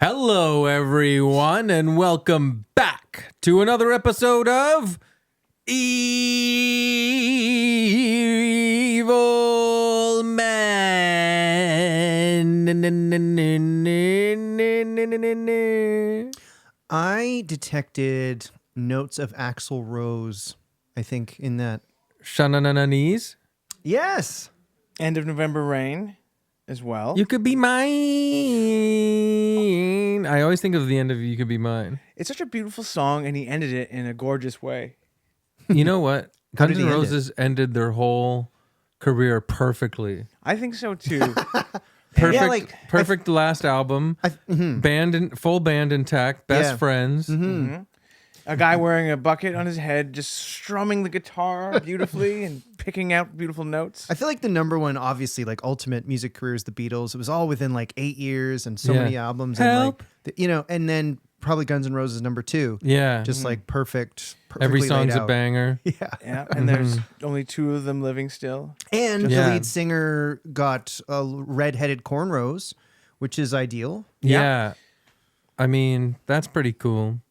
Hello, everyone, and welcome back to another episode of Evil Man. I detected notes of Axl Rose, I think, in that. Shanananese. Yes. End of November Rain as well. You could be mine. I always think of the end of You Could Be Mine. It's such a beautiful song, and he ended it in a gorgeous way. You know what? How Guns did N' he end Roses ended their whole career perfectly. I think so too. Perfect, perfect last album. Full band intact. Best friends. A guy wearing a bucket on his head, just strumming the guitar beautifully and picking out beautiful notes. I feel like the number one, obviously, like ultimate music career is the Beatles. It was all within like 8 years and so many albums. Help. And like, and then probably Guns N' Roses number 2. Yeah. Just like perfectly Every song's laid a out. banger. Yeah, and there's only 2 of them living still. And Yeah. the lead singer got red-headed cornrows, which is ideal. Yeah. I mean, that's pretty cool.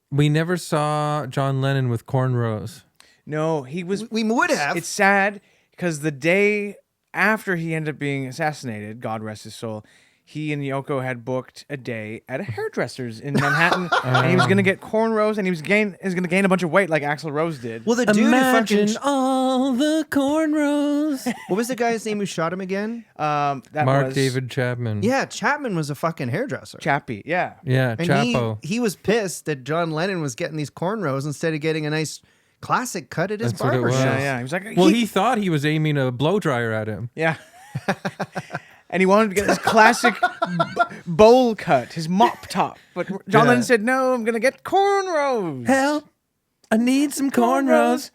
We never saw John Lennon with cornrows. No, he was. We would have. It's sad because the day after he ended up being assassinated, God rest his soul, he and Yoko had booked a day at a hairdresser's in Manhattan, and he was going to get cornrows, and he was going to gain a bunch of weight like Axl Rose did. Well, the dude Imagine who fucking... all the cornrows. What was the guy's name who shot him again? That Mark was David Chapman. Yeah, Chapman was a fucking hairdresser. Chappie. Yeah. Yeah, And Chapo. he was pissed that John Lennon was getting these cornrows instead of getting a nice classic cut at his That's what it barber was. shop. Yeah. He was like, Well, he thought he was aiming a blow dryer at him. Yeah. And he wanted to get his classic bowl cut, his mop top. But John Yeah. Lennon said, no, I'm going to get cornrows. Help. I need some cornrows.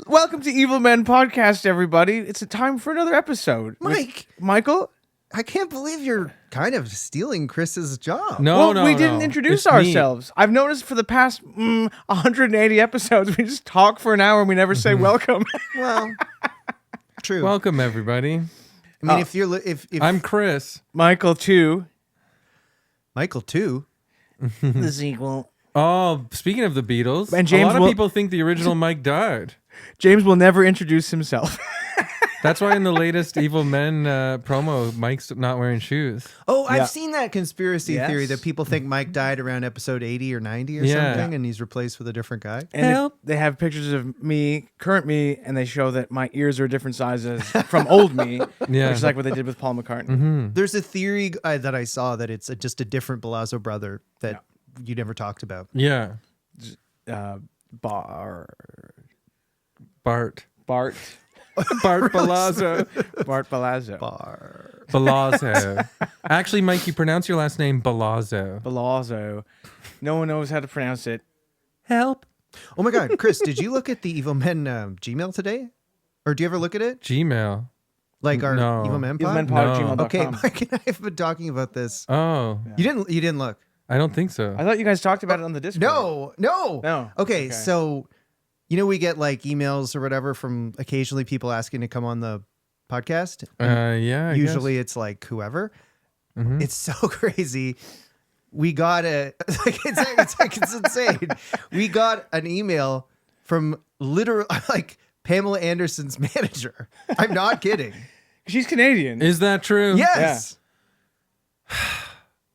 Welcome to Evil Men Podcast, everybody. It's a time for another episode. Mike. Michael? I can't believe you're kind of stealing Chris's job. No, We didn't introduce It's me. ourselves. I've noticed for the past 180 episodes, we just talk for an hour and we never say welcome. Well, true. Welcome, everybody. I mean, if you're if I'm Chris. Michael, too. Michael too. The sequel. Oh, speaking of the Beatles, And James a lot will- of people think the original Mike died. James will never introduce himself. That's why in the latest Evil Men promo, Mike's not wearing shoes. Oh, Yeah. I've seen that conspiracy Yes. theory that people think Mike died around episode 80 or 90 or Yeah. something, and he's replaced with a different guy. And Help. they have pictures of me, current me, and they show that my ears are different sizes from old me, Yeah. which is like what they did with Paul McCartney. There's a theory that I saw that it's just a different Palazzo brother that you never talked about. Yeah. Bart. Bart Bart Palazzo. Palazzo. Palazzo. Actually, Mike, you pronounce your last name Palazzo. Palazzo. No one knows how to pronounce it. Help. Oh my God, Chris, did you look at the Evil Men Gmail today? Or do you ever look at it? Gmail. Like our No. Evil Men pod? evilmenpod@gmail.com. Okay, Mike and I have been talking about this. Oh, You didn't look. I don't think so. I thought you guys talked about it on the Discord. No. No. Okay, Okay. so we get like emails or whatever from occasionally people asking to come on the podcast. Yeah. I Usually it's like whoever. Mhm. It's so crazy. We got it's insane. We got an email from literally like Pamela Anderson's manager. I'm not kidding. She's Canadian. guess. Is that true? Yes.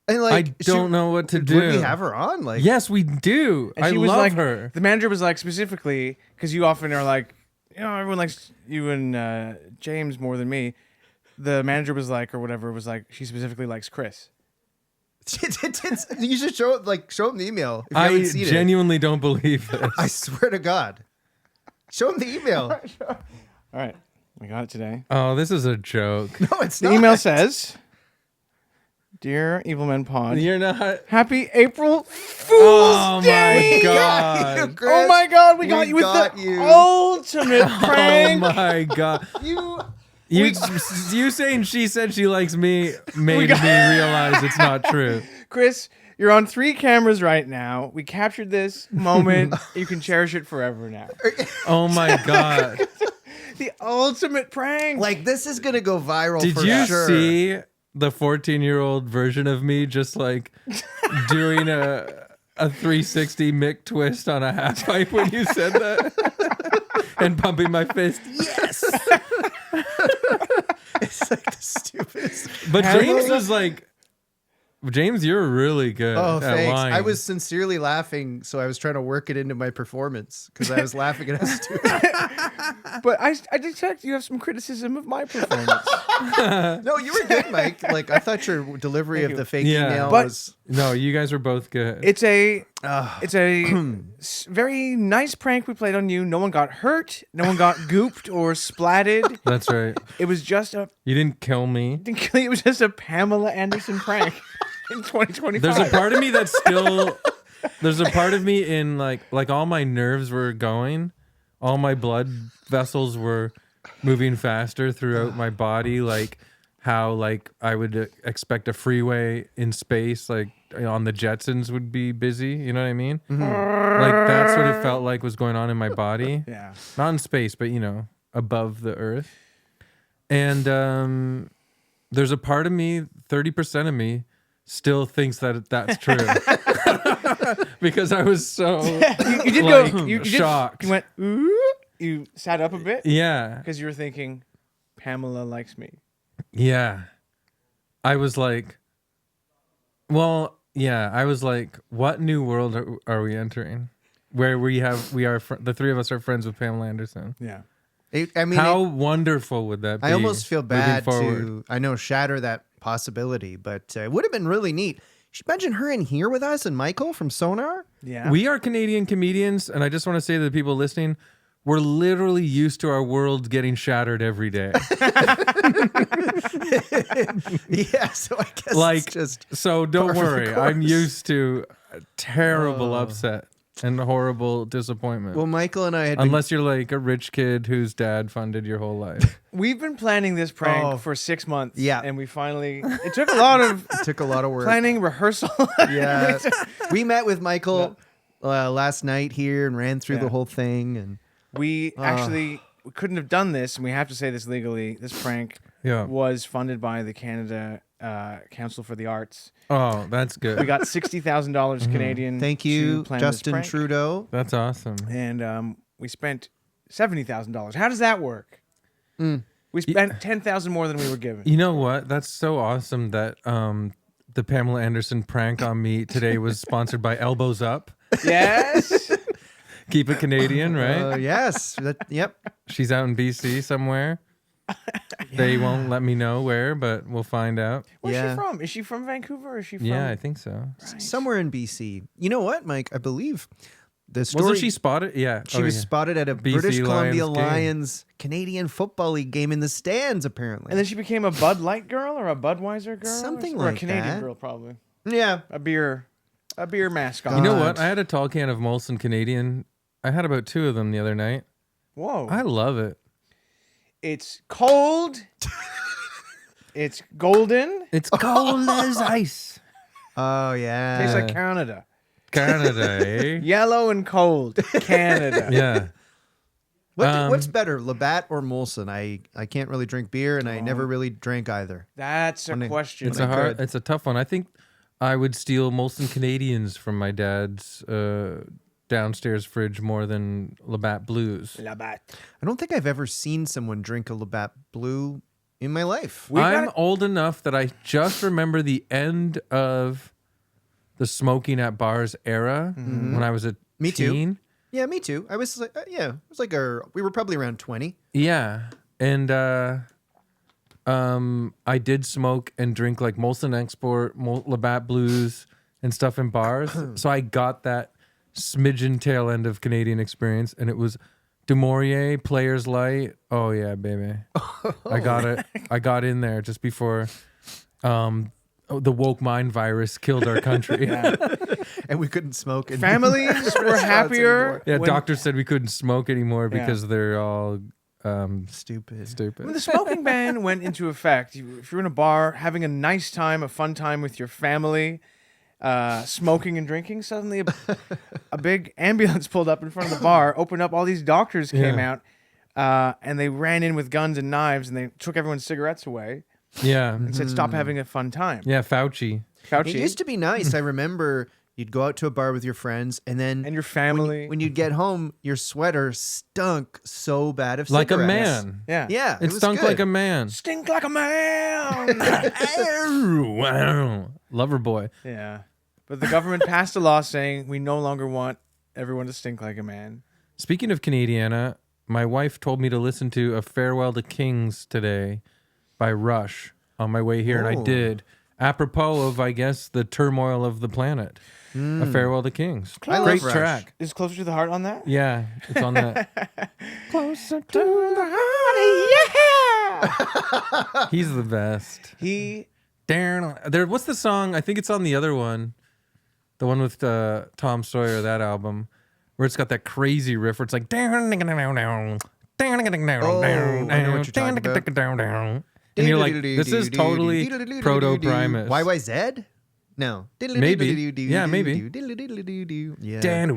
And like I don't know what to do. Would we have her on? Like Yes, we do. And I she was love like, her. The manager was like, specifically, because you often are like, everyone likes you and James more than me. The manager was like, or whatever, was like, she specifically likes Chris. you should show him the email. If you I haven't seen genuinely don't believe this. it. I swear to God. Show him the email. All right. We got it today. Oh, this is a joke. No, it's The not. email says, Dear Evil Men Pod, You're not. happy April Fool's Oh Day! my god. Oh my God, we got you with got the you. ultimate Oh prank. my god. You saying she said she likes me made got- me realize it's not true. Chris, you're on 3 cameras right now. We captured this moment. You can cherish it forever now. Oh my god. The ultimate prank. Like this is gonna go viral Did for you sure. see the 14-year-old version of me just like doing a 360 Mick twist on a half pipe when you said that and pumping my fist. Yes. It's like the stupidest. But James was like, James, you're really good Oh, at thanks. lying. I was sincerely laughing, so I was trying to work it into my performance because I was laughing at us too. But I detect you have some criticism of my performance. No, you were good, Mike. Like I thought your delivery Thank of you. the fake Yeah. email But- was. No, you guys were both good. It's a very nice prank we played on you. No one got hurt. No one got gooped or splatted. That's right. It was just a You didn't kill me. it was just a Pamela Anderson prank in 2025. There's a part of me that's still. There's a part of me in like all my nerves were going, all my blood vessels were moving faster throughout my body, like how like I would expect a freeway in space, like on the Jetsons would be busy. You know what I mean? Like that's what it felt like was going on in my body. Yeah. Not in space, but above the Earth. And there's a part of me, 30% of me, still thinks that that's true. Because I was so You did like, go. You shocked. You went. Ooh. You sat up a bit Yeah. because you were thinking, Pamela likes me. Yeah. I was like, well, yeah, I was like, what new world are we entering? Where the three of us are friends with Pamela Anderson. Yeah. I mean, How wonderful would that be? I almost feel moving bad forward? to, I know, shatter that possibility, but it would have been really neat. You should imagine her in here with us and Michael from Sonar. Yeah. We are Canadian comedians, and I just want to say to the people listening, we're literally used to our world getting shattered every day. Yeah, so I guess Like, it's just so don't par for the worry. I'm course. used to a terrible upset and horrible disappointment. well, Michael and I had been, Unless you're like a rich kid whose dad funded your whole life. We've been planning this prank Oh. for 6 months. Yeah. And we finally. It took a lot of it took a lot of work. planning, rehearsal. Yeah, we met with Michael last night here and ran through Yeah. the whole thing, and We actually we couldn't have done this, and we have to say this legally. This prank Yeah. was funded by the Canada Council for the Arts. Oh, that's We good. got $60,000 Canadian. thank to you, plan this Justin prank. Trudeau. That's awesome. And we spent $70,000. How does that work? We spent $10,000 more than we were given. You know what? That's so awesome that the Pamela Anderson prank on me today was sponsored by Elbows Up. Yes. Keep it Canadian, right? Yes, yep. She's out in BC somewhere. They won't let me know where, but we'll find out. Where's Yeah. she from? Is she from Vancouver? Or is she from? Yeah, I think so. Somewhere in BC. You know what, Mike? I believe the story. Wasn't she spotted? Yeah. She was spotted at a BC British Columbia Lions game. Lions Canadian Football League game in the stands, apparently. And then she became a Bud Light girl or a Budweiser girl? Something or like a Canadian that. girl, probably. yeah, A beer mascot. You know God. what? I had a tall can of Molson Canadian. I had about 2 of them the other night. Whoa. I love it. It's cold. It's golden. It's cold as ice. oh yeah. Tastes like Canada. Canada, eh? Yellow and cold. Canada. Yeah. What's better, Labatt or Molson? I can't really drink beer, and I never really drank either. That's a question. It's I a hard. could. It's a tough one. I think I would steal Molson Canadians from my dad's downstairs fridge more than Labatt Blues. Labatt. I don't think I've ever seen someone drink a Labatt Blue in my life. I'm old enough that I just remember the end of the smoking at bars era when I was a Me too. teen. Yeah, me too. I was like, it was like we were probably around 20. Yeah, and I did smoke and drink like Molson Export, Labatt Blues, and stuff in bars. So I got that smidgen tail end of Canadian experience, and it was Du Maurier, Players Light. Oh yeah, baby, I got it. I got in there just before the woke mind virus killed our country. And we couldn't smoke. In Families were restaurants happier. anymore. Yeah, when- doctors said we couldn't smoke anymore because they're all Stupid. When stupid. the smoking ban went into effect, if you're in a bar having a nice time, a fun time with your family, smoking and drinking, suddenly a big ambulance pulled up in front of the bar, opened up, all these doctors came Yeah. out, and they ran in with guns and knives, and they took everyone's cigarettes away. Yeah. and said, "Stop having a fun time." Yeah, Fauci. Fauci It used to be nice. I remember you'd go out to a bar with your friends, and then and your family. when you'd get home, your sweater stunk so bad of Like a cigarettes. man. yeah, Yeah, It was stunk good. like a man. stink like a man. Wow. Lover boy. Yeah, but the government passed a law saying we no longer want everyone to stink like a man. Speaking of Canadiana, my wife told me to listen to A Farewell to Kings today by Rush on my way here, and I Oh. did. Apropos of, I guess, the turmoil of the planet. A Farewell to Kings. I love Great Rush. track. Is Closer to the Heart on that? Yeah, it's on that. Closer to the Yeah. He's the best. He There. What's the song? I think it's on the other one, the one with Tom Sawyer, that album, where it's got that crazy riff where it's like. I know what you're talking about. And you're like, this is totally Proto Primus. YYZ? No. Maybe. Yeah, maybe. Yeah. That's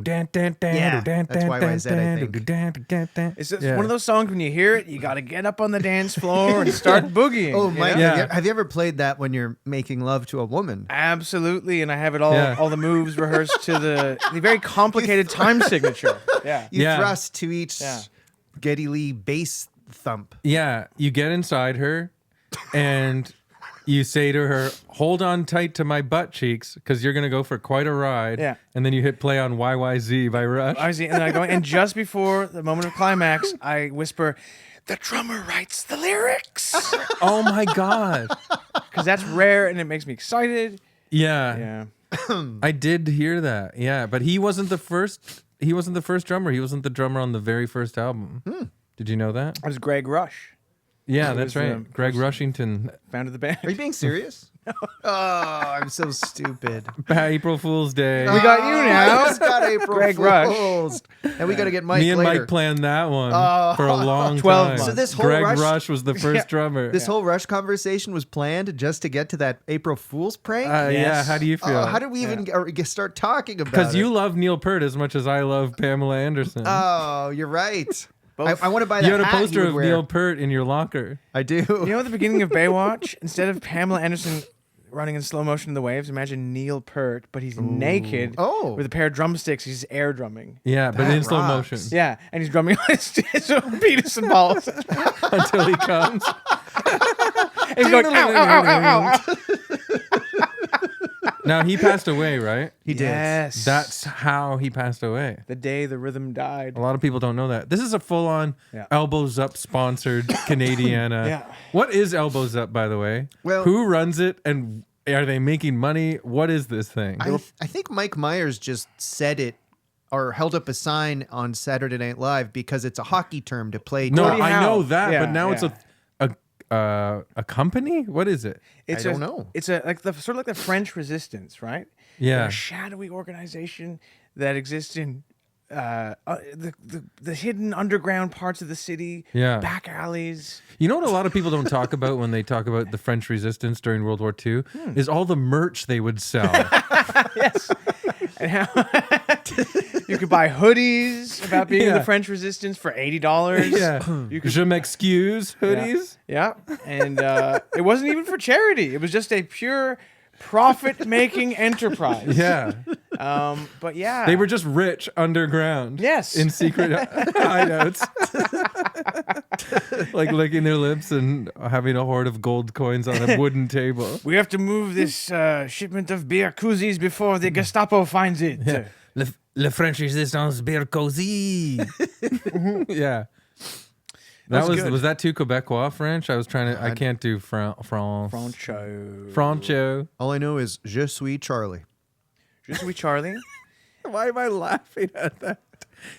YYZ, I think. It's just Yeah. one of those songs when you hear it, you got to get up on the dance floor and start boogieing. Oh, you Mike, know? Yeah. have you ever played that when you're making love to a woman? Absolutely, and I have it all Yeah. all the moves rehearsed to the very complicated time signature. Yeah. You Yeah. thrust to each Yeah. Geddy Lee bass thump. Yeah, you get inside her and you say to her, hold on tight to my butt cheeks because you're going to go for quite a ride. Yeah. And then you hit play on YYZ by Rush. I see, and then I go, and just before the moment of climax, I whisper, "The drummer writes the lyrics," Oh my God. because that's rare and it makes me excited. Yeah. Yeah. I did hear that. Yeah, but he wasn't the first. He wasn't the first drummer. He wasn't the drummer on the very first album. Did you know that? It was Greg Rush, Yeah, It that's was, right. Greg Rushington. founded the band. Are you being serious? Oh, I'm so stupid. April Fool's Day. We got you now. I just got April Greg Rush. Fools. And we got to get Mike Me and later. Mike planned that one Oh. for a long 12 time. months. So this whole Greg Rush- was the first drummer. This whole Rush conversation was planned just to get to that April Fool's prank? Yeah, Yes. how do you feel? How did we even start talking about it? Because you love Neil Peart as much as I love Pamela Anderson. Oh, you're right. Both. I want to buy that you had a hat poster would of wear. Neil Peart in your locker. I do. You know, at the beginning of Baywatch, instead of Pamela Anderson running in slow motion in the waves, imagine Neil Peart, but he's naked with a pair of drumsticks. He's air drumming. Yeah, but That in slow rocks. motion Yeah, and he's drumming on his own penis and balls. until he comes. And he's going, ow, ow, ow, ow, ow. Now, he passed away, right? He did. Yes. That's how he passed away. the day the rhythm died. A lot of people don't know that. This is a full-on Yeah. Elbows Up sponsored Canadiana. Yeah. What is Elbows Up, by the way? Well- Who runs it, and are they making money? What is this thing? I think Mike Myers just said it or held up a sign on Saturday Night Live because it's a hockey term to play. No, Gordie I Howe. know that, Yeah, but now it's a company. What is it? It's I don't know. It's a like the sort of like the French Resistance, right? Yeah. They're a shadowy organization that exists in the hidden underground parts of the city, Yeah. back alleys. You know what a lot of people don't talk about when they talk about the French Resistance during World War II is all the merch they would sell. Yes. And how you could buy hoodies about being in Yeah. the French Resistance for $80. Yeah, You could, Je m'excuse hoodies. yeah. And it wasn't even for charity. It was just a pure profit-making enterprise. Yeah, But yeah. they were just rich underground. Yes. in secret hideouts, like licking their lips and having a hoard of gold coins on a wooden table. We have to move this shipment of beer koozies before the Gestapo finds it. Le French Resistance beer cozy. Yeah. That was good. was that too Quebecois French? I was trying to. I can't do France. Francho. Francho. All I know is Je suis Charlie. Je suis Charlie. Why am I laughing at that?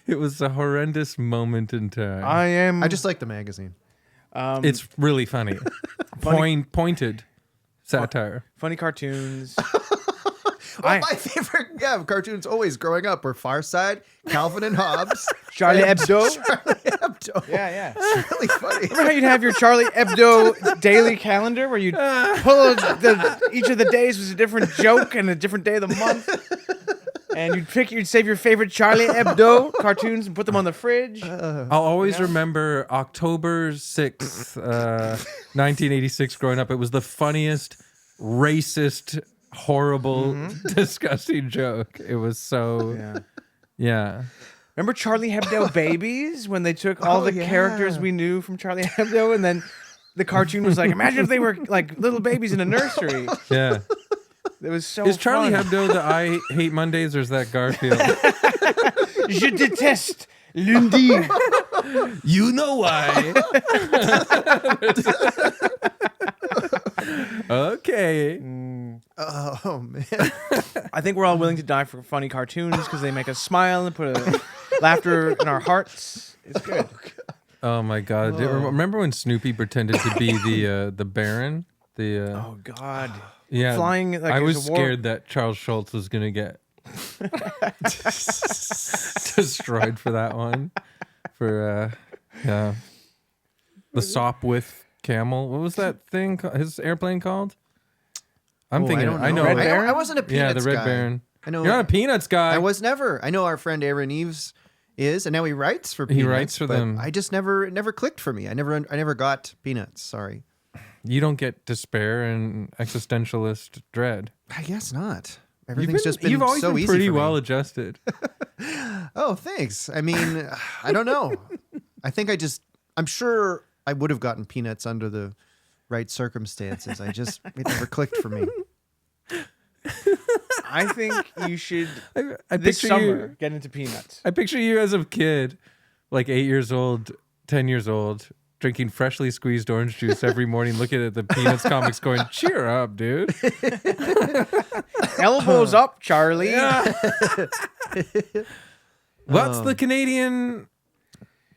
It was a horrendous moment in time. I am. I just like the magazine. It's really funny. Pointed satire. Funny cartoons. Well, my favorite cartoons always growing up were Far Side, Calvin and Hobbes, Charlie Hebdo. Charlie Hebdo. Yeah. It's really funny. Remember how you'd have your Charlie Hebdo daily calendar where you'd pull each of the days was a different joke and a different day of the month? And you'd save your favorite Charlie Hebdo cartoons and put them on the fridge. I'll always remember October 6th, 1986 growing up. It was the funniest, racist, horrible, disgusting joke. It was so, yeah. Remember Charlie Hebdo babies when they took all the characters we knew from Charlie Hebdo and then the cartoon was like, imagine if they were like little babies in a nursery. Yeah. It was so Is Charlie fun. Hebdo the I Hate Mondays or is that Garfield? Je déteste lundi. You know why. Okay. Oh man. I think we're all willing to die for funny cartoons because they make us smile and put a laughter in our hearts. It's good. Oh my God! Remember when Snoopy pretended to be the Baron? Oh God. Yeah, Flying like I it was was a war- scared that Charles Schultz was gonna get destroyed for that one. For the Sopwith camel. What was that thing? His airplane called? I'm thinking. I I know. Red I Baron? wasn't a Yeah, Peanuts the Red guy. Baron. I know. You're not a Peanuts guy. I was never. I know our friend Aaron Eves is, and now he writes for Peanuts. He writes for but them. I just never. It never clicked for me. I never got Peanuts. Sorry. You don't get despair and existentialist dread. I guess not. Everything's just been You've always so been easy pretty for me. well adjusted. Oh, thanks. I mean, I don't know. I think I'm sure I would have gotten Peanuts under the right circumstances. It never clicked for me. I think you should I this picture summer you. get into Peanuts. I picture you as a kid, like 8 years old, 10 years old, drinking freshly squeezed orange juice every morning, looking at the Peanuts comics, going, "Cheer up, dude." Elbows up, Charlie. What's the Canadian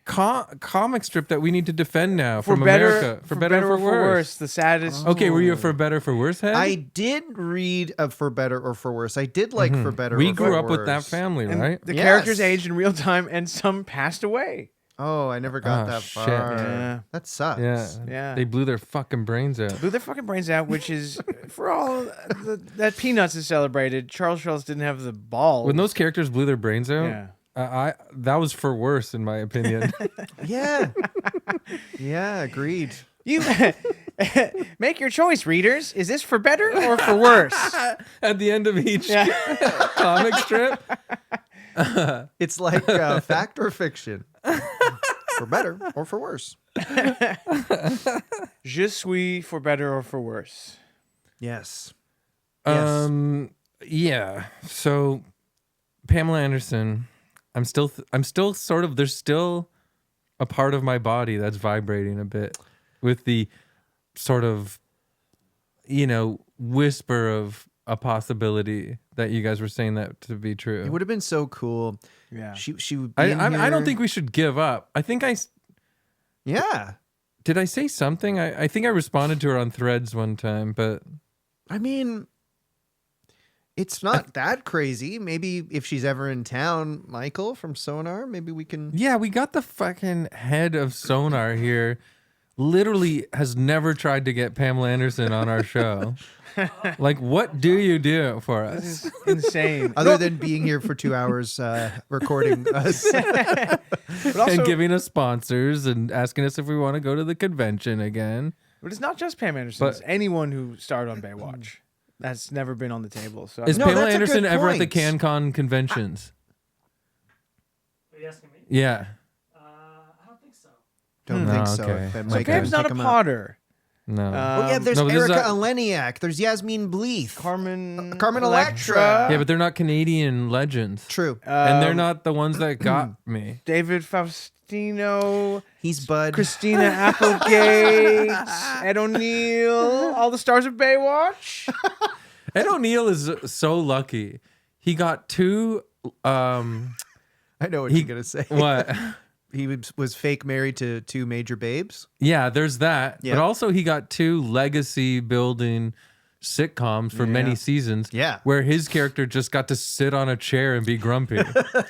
comic strip that we need to defend now For from better, America? for better or for worse, the saddest. Okay, were you a for better for worse head? I did read a For Better or For Worse. I did like For Better we or grew For up with that Worse. family, And right? the Yes. characters aged in real time, and some passed away. Oh, I never got Oh, that shit. far. Yeah. That sucks. Yeah, Yeah. They blew their fucking brains out. Blew their fucking brains out, which is for all that Peanuts is celebrated. Charles Schultz didn't have the balls. When those characters blew their brains out, Yeah. That was for worse, in my opinion. Yeah. Yeah, agreed. You make your choice, readers. Is this for better or for worse? At the end of each comic strip. It's like fact or fiction. For better or for worse. Je suis for better or for worse. Yes. Yeah. So Pamela Anderson, I'm still sort of, there's still a part of my body that's vibrating a bit with the sort of, whisper of a possibility that you guys were saying that to be true. It would have been so cool. Yeah. She would be I in don't here. think we should give up. I think Yeah. did I say something? I think I responded to her on Threads one time, but I mean, it's not that crazy. Maybe if she's ever in town, Michael from Sonar, maybe we can. yeah, we got the fucking head of Sonar here. Literally has never tried to get Pamela Anderson on our show. Like, what do you do for us? This is insane. Other than being here for 2 hours recording us. But also, And giving us sponsors and asking us if we want to go to the convention again. but it's not just Pam Anderson. But- It's anyone who starred on Baywatch. That's never been on the table. So Is No, Pamela that's a Anderson good ever at the point. CanCon conventions? Are you asking me? Yeah. I don't think so. Don't No, think so. okay. But So Mike Pam's can not a pick 'em up. Potter. No. Oh, yeah, there's No, but this is Erica a- Eleniak. There's Yasmin Bleeth. Carmen Electra. yeah, but they're not Canadian legends. True. And they're not the ones that got me. David Faustino, He's Bud. Christina Applegate, Ed O'Neill, all the stars of Baywatch. Ed O'Neill is so lucky. He got two. I know what you're going to say. What? He was fake married to two major babes. Yeah, there's that. Yeah. But also, he got two legacy building sitcoms for many seasons. Yeah. Where his character just got to sit on a chair and be grumpy.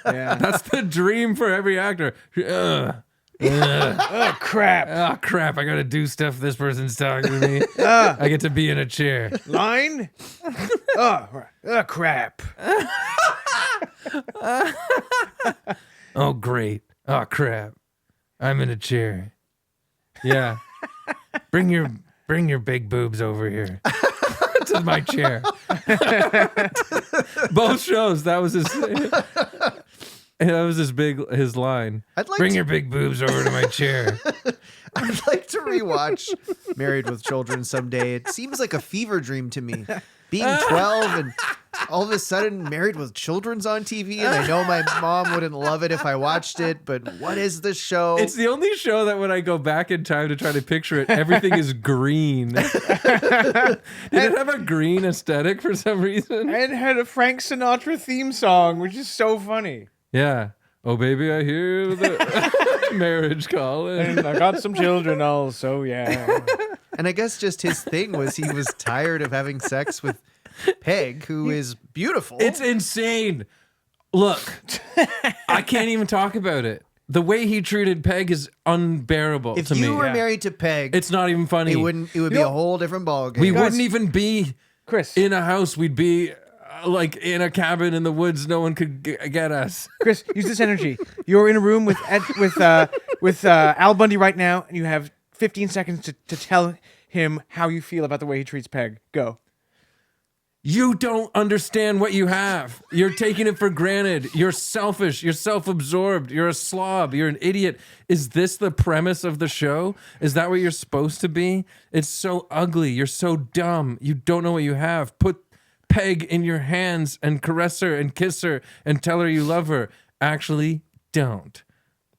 Yeah. That's the dream for every actor. Ugh. Oh crap! Oh crap! I gotta do stuff. This person's talking to me. I get to be in a chair. Line. Oh crap! Oh, great. Oh, crap. I'm in a chair. Yeah. Bring your big boobs over here to my chair. Both shows. That was his line. I'd like Bring to- your big boobs over to my chair. I'd like to rewatch Married with Children someday. It seems like a fever dream to me. Being 12 and all of a sudden Married with Children's on TV, and I know my mom wouldn't love it if I watched it, but what is this show? It's the only show that when I go back in time to try to picture it, everything is green. Did it have a green aesthetic for some reason? And it had a Frank Sinatra theme song, which is so funny. Yeah. Oh, baby, I hear the marriage calling. And I got some children also, yeah. And I guess just his thing was he was tired of having sex with Peg, who is beautiful. It's insane. Look, I can't even talk about it. The way he treated Peg is unbearable if to me. you were married to Peg, It's not even funny. it would be a whole different ballgame. We wouldn't even be Chris, in a house. We'd be like in a cabin in the woods. No one could get us. Chris, use this energy. You're in a room with Al Bundy right now, and you have 15 seconds to tell him how you feel about the way he treats Peg. Go. You don't understand what you have. You're taking it for granted. You're selfish. You're self-absorbed. You're a slob. You're an idiot. Is this the premise of the show? Is that what you're supposed to be? It's so ugly. You're so dumb. You don't know what you have. Put Peg in your hands and caress her and kiss her and tell her you love her. Actually, don't.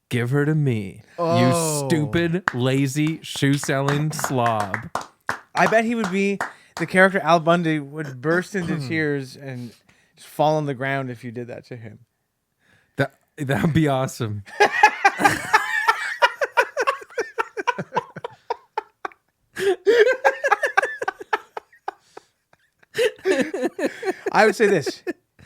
Give her to me. You stupid, lazy, shoe-selling slob. I bet he would be the character Al Bundy would burst into tears and just fall on the ground if you did that to him. That'd be awesome. I would say this,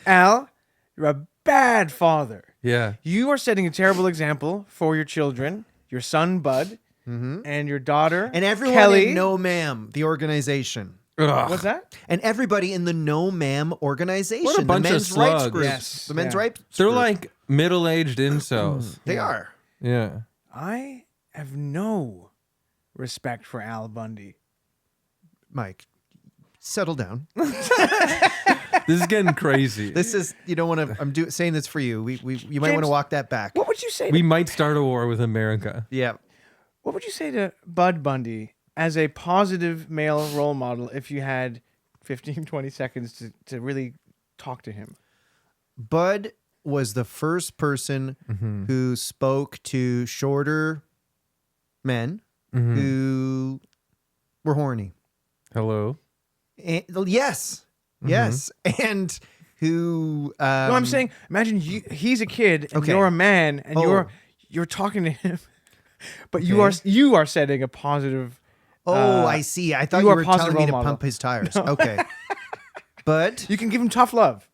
Al, you're a bad father. Yeah. You are setting a terrible example for your children, your son Bud, and your daughter and everyone Kelly. in No Ma'am, the organization. Ugh. What's that? And everybody in the No Ma'am organization. What a bunch the of men's rights slugs. groups. Yes, The men's yeah. rights They're group. like middle-aged incels. They are. Yeah. I have no respect for Al Bundy. Mike, settle down. This is getting crazy. This is, you don't want to, saying this for you. You might James, want to walk that back. What would you say? We might start a war with America. Yeah. What would you say to Bud Bundy as a positive male role model if you had 15, 20 seconds to really talk to him? Bud was the first person who spoke to shorter men who were horny. Hello? And, yes. Yes. And who... No, I'm saying, imagine he's a kid and Okay. you're a man and Oh. you're talking to him, but Okay. you are setting a positive. I see. I thought you you are were a positive telling me role to model. pump his tires. Okay. But You can give him tough love.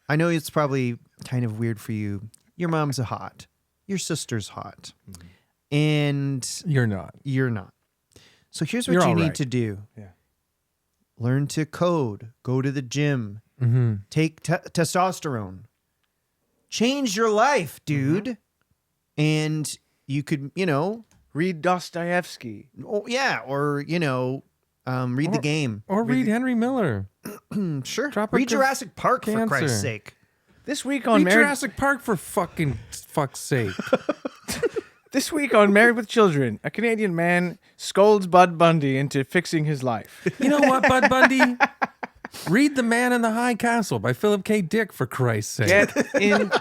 I know it's probably kind of weird for you. Your mom's hot. Your sister's hot. And You're not. you're not. So here's what You're you all need right. to do. Yeah. Learn to code. Go to the gym. Mm-hmm. Take testosterone. Change your life, dude. And you could, Read Dostoevsky. or read the game. Or read Henry Miller. Sure. Tropic Read of Jurassic Park, for Cancer. Christ's sake. This week on Read Married Jurassic Park for fuck's sake. This week on Married with Children, a Canadian man scolds Bud Bundy into fixing his life. You know what, Bud Bundy? Read The Man in the High Castle by Philip K. Dick, for Christ's sake. Get in.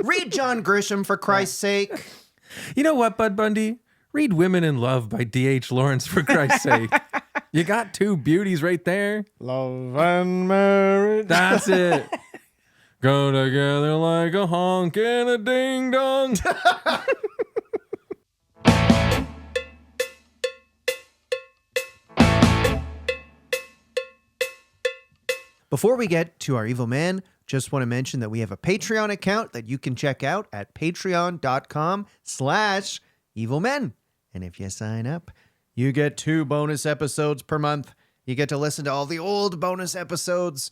Read John Grisham, for Christ's sake. You know what, Bud Bundy? Read Women in Love by D.H. Lawrence, for Christ's sake. You got two beauties right there. Love and marriage. That's it. Go together like a honk and a ding dong. Before we get to our evil man, just want to mention that we have a Patreon account that you can check out at patreon.com/evilmen. And if you sign up, you get 2 bonus episodes per month. You get to listen to all the old bonus episodes.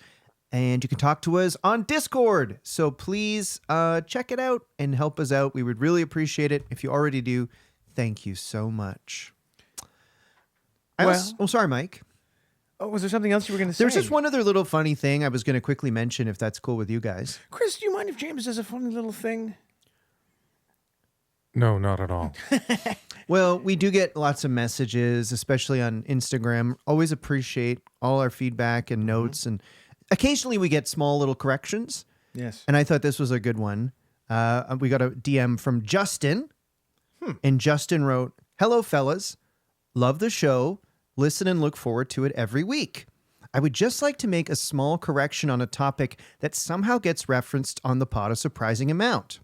And you can talk to us on Discord. So please check it out and help us out. We would really appreciate it. If you already do, thank you so much. Sorry, Mike. Oh, was there something else you were going to say? There's just one other little funny thing I was going to quickly mention, if that's cool with you guys. Chris, do you mind if James does a funny little thing? No, not at all. Well, we do get lots of messages, especially on Instagram. Always appreciate all our feedback and notes. And occasionally we get small little corrections. Yes. And I thought this was a good one. We got a DM from Justin. And Justin wrote, "Hello, fellas. Love the show. Listen and look forward to it every week. I would just like to make a small correction on a topic that somehow gets referenced on the pod a surprising amount.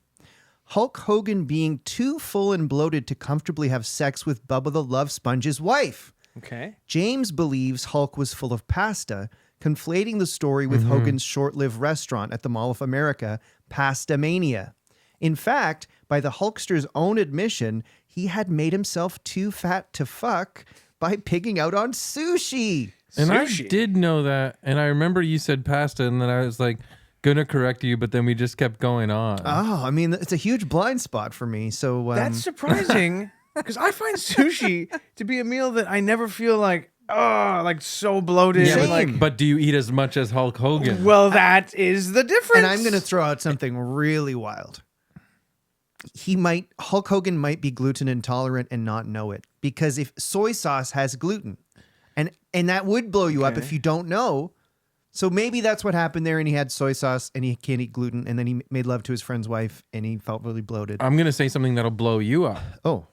Hulk Hogan being too full and bloated to comfortably have sex with Bubba the Love Sponge's wife. Okay. James believes Hulk was full of pasta, conflating the story with Hogan's short-lived restaurant at the Mall of America, Pasta Mania. In fact, by the Hulkster's own admission, he had made himself too fat to fuck by pigging out on sushi." And Sushi. I did know that. And I remember you said pasta, and then I was like, going to correct you, but then we just kept going on. Oh, I mean, it's a huge blind spot for me. So That's surprising because I find sushi to be a meal that I never feel like, like so bloated. Yeah, and Same. but do you eat as much as Hulk Hogan? well, that is the difference. and I'm going to throw out something really wild. Hulk Hogan might be gluten intolerant and not know it, because if soy sauce has gluten, and that would blow you up Okay. if you don't know. So maybe that's what happened there, and he had soy sauce and he can't eat gluten, and then he made love to his friend's wife and he felt really bloated. I'm going to say something that'll blow you up. Oh,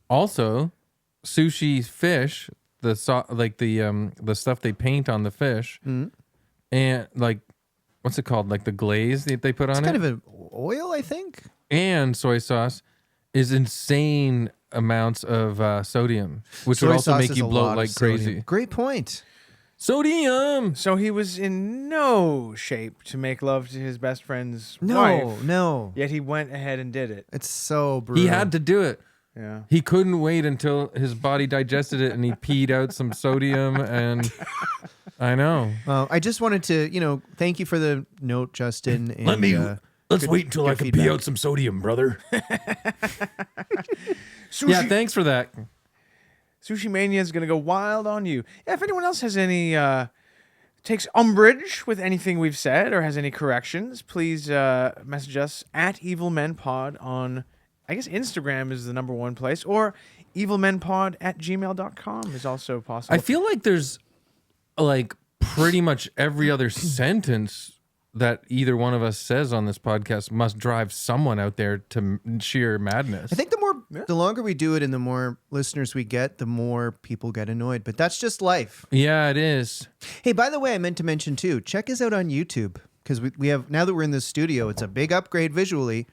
Also, sushi fish, the stuff they paint on the fish, and like, what's it called? Like the glaze that they put on it's it, kind of an oil, I think. and soy sauce is insane amounts of sodium, which Soy would also sauce make is you a bloat lot of like sodium. crazy. Great point. Sodium. So he was in no shape to make love to his best friend's No, wife. no. Yet he went ahead and did it. It's so brutal. He had to do it. Yeah. He couldn't wait until his body digested it and he peed out some sodium. And I know. Well, I just wanted to, thank you for the note, Justin. And, Let's good- wait until good I can feedback. pee out some sodium, brother. Sushi, Yeah, thanks for that. Sushi Mania is going to go wild on you. Yeah, if anyone else has any takes umbrage with anything we've said or has any corrections, please message us at evilmenpod on, I guess Instagram is the number one place, or evilmenpod@gmail.com is also possible. I feel like there's like pretty much every other sentence that either one of us says on this podcast must drive someone out there to sheer madness. I think the longer we do it and the more listeners we get, the more people get annoyed. But that's just life. Yeah, it is. Hey, by the way, I meant to mention too, check us out on YouTube, because we have, now that we're in the studio, it's a big upgrade visually.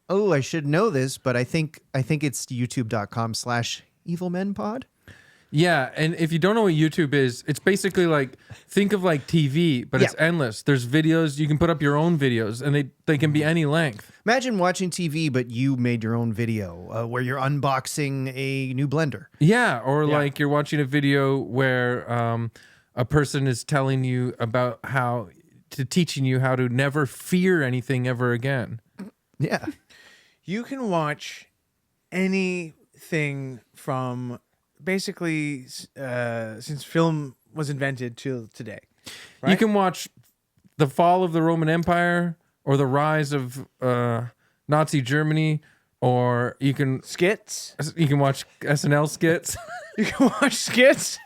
Oh, I should know this, but I think it's youtube.com/evilmenpod. Yeah, and if you don't know what YouTube is, it's basically like, think of like TV, but it's endless. There's videos, you can put up your own videos, and they can be any length. Imagine watching TV, but you made your own video where you're unboxing a new blender. Yeah, or like you're watching a video where a person is telling you about teaching you how to never fear anything ever again. Yeah. You can watch anything from basically since film was invented till today. Right? You can watch the fall of the Roman Empire or the rise of Nazi Germany, or you can skits. watch SNL skits. You can watch skits.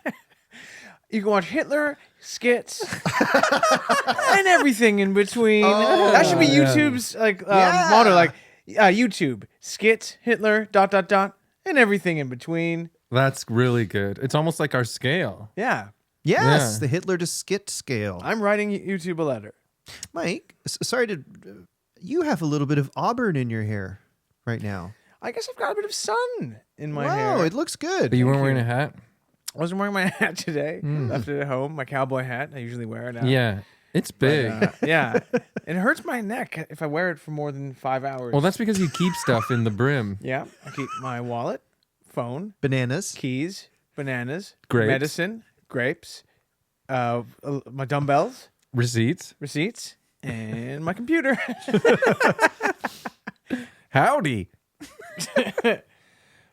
You can watch Hitler skits and everything in between. That should be YouTube's motto, like YouTube skits, Hitler ... and everything in between. That's really good. It's almost like our scale. Yeah, Yes, Yeah. the Hitler to skit scale. I'm writing YouTube a letter. Mike, sorry to... you have a little bit of auburn in your hair right now. I guess I've got a bit of sun in my Wow, hair. it looks good. But you weren't wearing a hat? I wasn't wearing my hat today. Left it at home. My cowboy hat. I usually wear it now. Yeah. It's big. Yeah. It hurts my neck if I wear it for more than 5 hours. Well, that's because you keep stuff in the brim. Yeah. I keep my wallet, phone, Bananas. keys, bananas, Grapes. medicine, grapes, my dumbbells, Receipts. and my computer. Howdy.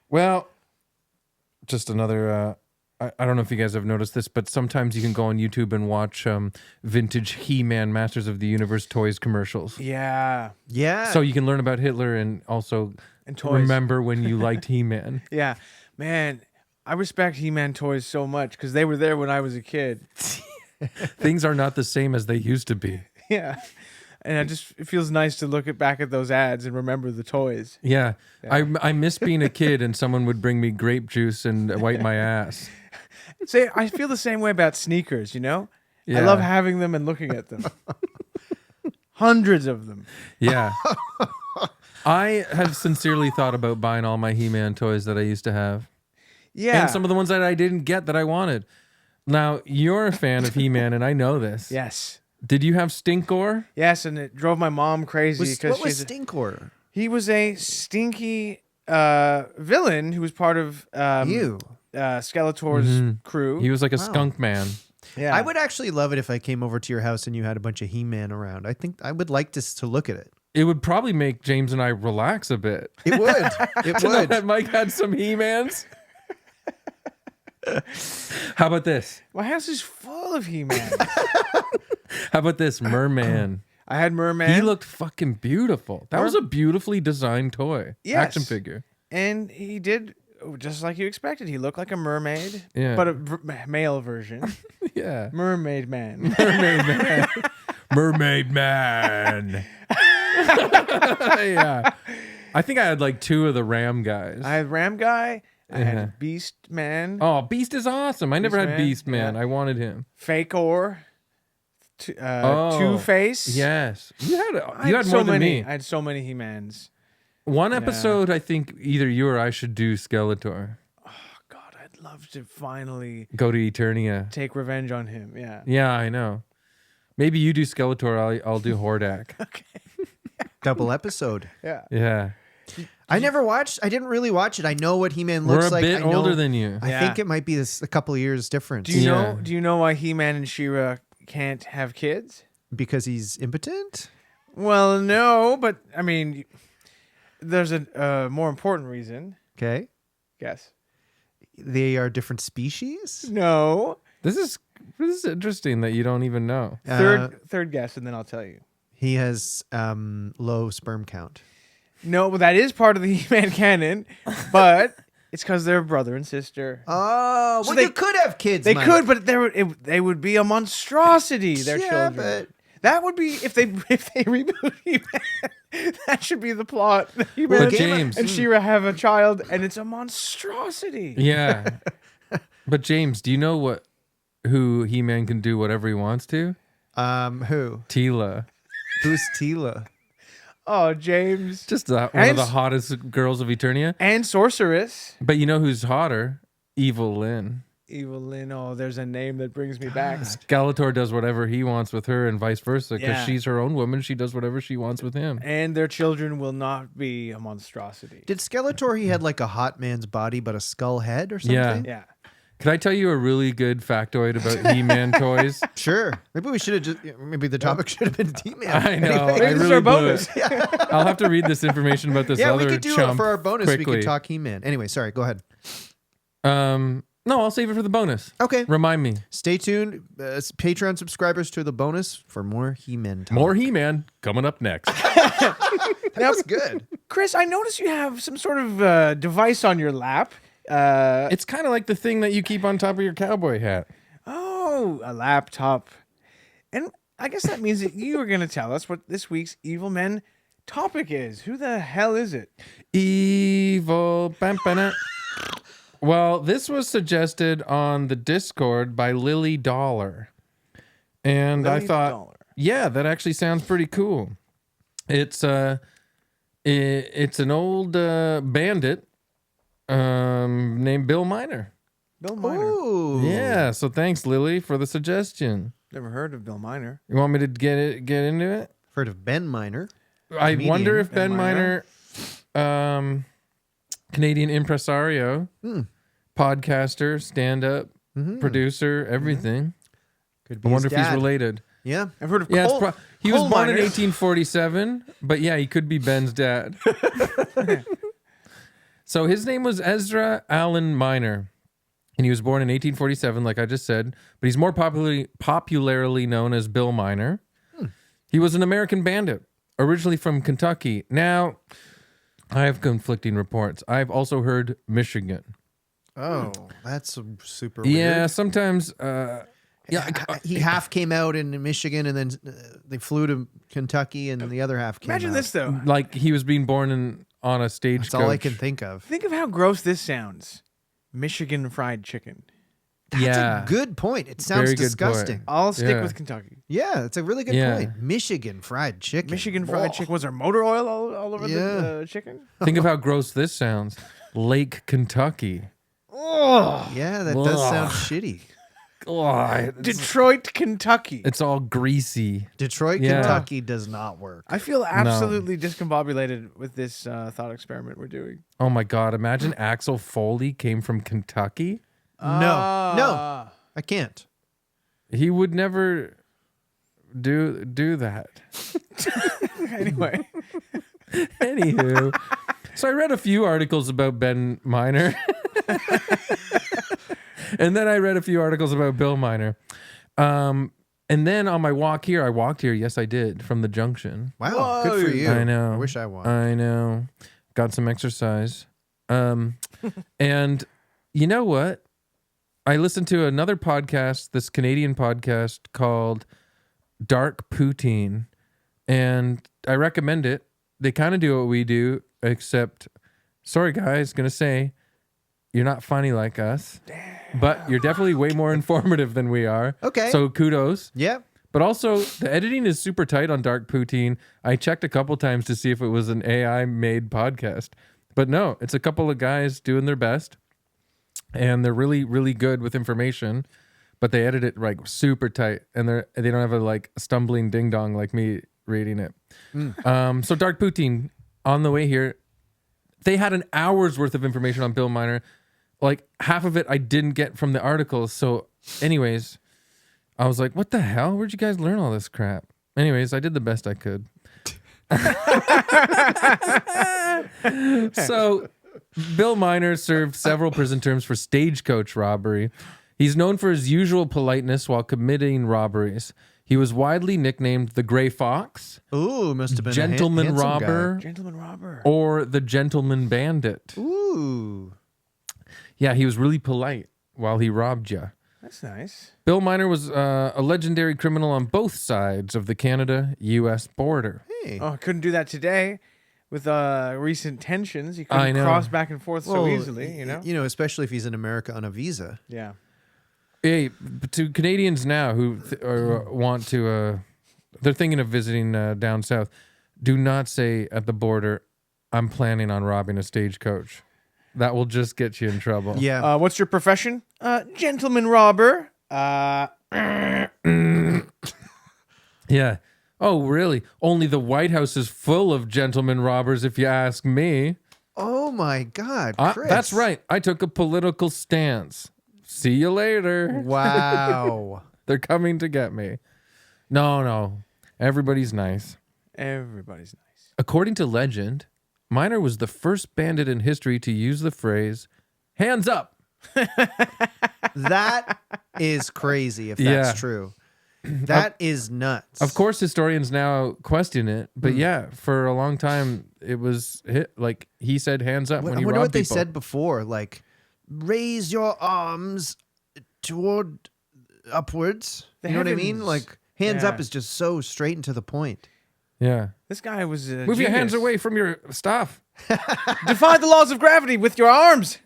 Well, just another. I don't know if you guys have noticed this, but sometimes you can go on YouTube and watch vintage He-Man Masters of the Universe toys commercials. Yeah. Yeah. So you can learn about Hitler and also And toys. remember when you liked He-Man. Yeah. Man, I respect He-Man toys so much because they were there when I was a kid. Things are not the same as they used to be. Yeah. And it feels nice to look back at those ads and remember the toys. Yeah. I miss being a kid and someone would bring me grape juice and wipe my ass. Say, I feel the same way about sneakers, you know? Yeah. I love having them and looking at them. Hundreds of them. Yeah. I have sincerely thought about buying all my He-Man toys that I used to have. Yeah. And some of the ones that I didn't get that I wanted. Now, you're a fan of He-Man, and I know this. Yes. Did you have Stinkor? Yes, and it drove my mom crazy because what was Stinkor? he was a stinky villain who was part of You. Skeletor's crew. He was like a Wow. skunk man. yeah. I would actually love it if I came over to your house and you had a bunch of He-Man around. I think I would like to look at it. It would probably make James and I relax a bit. It would. It To know would. that Mike had some He-Mans. How about this? My house is full of He-Man. How about this? Merman. I had Merman. He looked fucking beautiful. That was a beautifully designed toy. Yes. Action figure. and he did just like you expected. He looked like a mermaid, Yeah. but a male version. Yeah. Mermaid man. Mermaid man. Mermaid man. Yeah. I think I had like two of the Ram guys. I had Ram Guy. I Yeah. had Beast Man. Oh, Beast is awesome. I never Beast had Man, Beast Man. yeah. I wanted him. Fake Or. Oh. Two-Face. Yes. You had I more so than many. me. I had so many He-Mans. One episode, I think either you or I should do Skeletor. God, I'd love to finally Go to Eternia. take revenge on him. Yeah. Yeah, I know. Maybe you do Skeletor, I'll do Hordak. Double episode. Yeah. Yeah. I didn't really watch it. I know what He-Man We're looks a like. bit I know- older than you. I Yeah. think it might be a couple of years difference. Do you Yeah. know? Do you know why He-Man and She-Ra can't have kids? Because he's impotent? Well, no, but I mean, there's a more important reason. Okay. Guess. They are different species? No. This is interesting that you don't even know. Third guess, and then I'll tell you. He has low sperm count. No, well, that is part of the He-Man canon, but it's because they're brother and sister. Oh, So well, they- you could have kids. They Mike. could, but they would be a monstrosity. Their Yeah, children. That would be if they reboot He-Man. That should be the plot. He-Man But James, and She-Ra have a child, and it's a monstrosity. yeah. But James, do you know who He-Man can do whatever he wants to? Who? Tila. Who's Tila? Oh, James Just one of And- the hottest girls of Eternia. and Sorceress. But you know who's hotter? Evil Lynn. Evil Lynn. Oh, there's a name that brings me back. Skeletor does whatever he wants with her and vice versa. Because Yeah. she's her own woman. She does whatever she wants with him. And their children will not be a monstrosity. Did Skeletor, he had like a hot man's body but a skull head or something? Yeah. Yeah. Could I tell you a really good factoid about He-Man toys? Sure. Maybe we should have just, maybe the topic should have been He-Man. I know. Anyway. I Maybe this is really our blew bonus. it. I'll have to read this information about this Yeah, other we could do it chump for our bonus. quickly. We could talk He-Man. Anyway, sorry, go ahead. No, I'll save it for the bonus. Okay. Remind me. Stay tuned, Patreon subscribers, to the bonus for more He-Man talk. More He-Man coming up next. That's good. Chris, I notice you have some sort of device on your lap. It's kind of like the thing that you keep on top of your cowboy hat. Oh, a laptop. And I guess that means that you are going to tell us what this week's Evil Men topic is. Who the hell is it? Evil. Bam, bam, well, this was suggested on the Discord by Lily Dollar. And I Lily thought, Dollar. yeah, that actually sounds pretty cool. It's an old bandit named Bill Miner. Bill Miner. Ooh. Yeah, so thanks, Lily, for the suggestion. Never heard of Bill Miner. You want me to get into it? Heard of Ben Miner. I Comedian. wonder if Ben Ben Miner, Canadian impresario, podcaster, stand-up, producer, everything. Could be I wonder his if he's dad. related. Yeah. I've heard of Yeah, coal. he was coal born in miners. 1847, but yeah, he could be Ben's dad. So his name was Ezra Allen Miner, and he was born in 1847, like I just said, but he's more popularly known as Bill Miner. He was an American bandit, originally from Kentucky. Now, I have conflicting reports. I've also heard Michigan. Oh, that's super weird. Yeah, sometimes... He half came out in Michigan, and then they flew to Kentucky, and the other half came Imagine out. this though. like he was being born on a stagecoach. That's all I can think of. Think of how gross this sounds. Michigan fried chicken. That's Yeah. a good point. It sounds Very good disgusting. point. I'll stick Yeah. with Kentucky. Yeah, it's a really good Yeah. point. Michigan fried chicken. Michigan fried chicken. Was there motor oil all over the chicken? Think of how gross this sounds. Lake Kentucky. Oh, Yeah, that does Ugh. sound shitty. Oh, Detroit, Kentucky. it's all greasy. Detroit, Yeah. Kentucky does not work. I feel absolutely discombobulated with this thought experiment we're doing. Oh my God. Imagine Axel Foley came from Kentucky. No, I can't. He would never do that. Anyway, Anywho. So I read a few articles about Ben Miner. And then I read a few articles about Bill Miner. And then on my walk here, I walked here. Yes, I did, from the junction. Wow, good for you. I know. I wish I won. I know. Got some exercise. And you know what? I listened to another podcast, this Canadian podcast called Dark Poutine, and I recommend it. They kind of do what we do, except, sorry guys, gonna say, you're not funny like us, but you're definitely way more informative than we are. Okay. So kudos. Yeah. But also, the editing is super tight on Dark Poutine. I checked a couple times to see if it was an AI-made podcast. But no, it's a couple of guys doing their best. And they're really, really good with information. But they edit it like super tight. And they don't have a like stumbling ding-dong like me reading it. So Dark Poutine, on the way here, they had an hour's worth of information on Bill Miner. Like half of it I didn't get from the articles. So anyways... I was like, what the hell? Where'd you guys learn all this crap? Anyways, I did the best I could. So, Bill Miner served several prison terms for stagecoach robbery. He's known for his usual politeness while committing robberies. He was widely nicknamed the Gray Fox, Ooh, must have been Gentleman a handsome Robber, Gentleman Robber. or the Gentleman Bandit. Guy. Ooh. Yeah, he was really polite while he robbed you. That's nice. Bill Miner was a legendary criminal on both sides of the Canada-U.S. border. Hey. Oh, I couldn't do that today with recent tensions. You I couldn't know. cross back and forth so Well, easily, you know? You know, especially if he's in America on a visa. Yeah. Hey, to Canadians now who want to, they're thinking of visiting down south, do not say at the border, I'm planning on robbing a stagecoach. That will just get you in trouble. Yeah. What's your profession? Gentleman robber. Yeah. Oh, really? Only the White House is full of gentlemen robbers, if you ask me. Oh my God, Chris. That's right. I took a political stance. See you later. Wow. They're coming to get me. No. Everybody's nice. Everybody's nice. According to legend, Miner was the first bandit in history to use the phrase, hands up. That is crazy if Yeah. that's true. That is nuts. Of course, historians now question it, but yeah, for a long time, it was like he said hands up I when he wonder robbed what they people. said before. Like, raise your arms toward upwards. The you know what I mean? heavens. Like, hands Yeah. up is just so straight and to the point. Yeah. This guy was Move your hands away from your stuff. Defy the laws of gravity with your arms.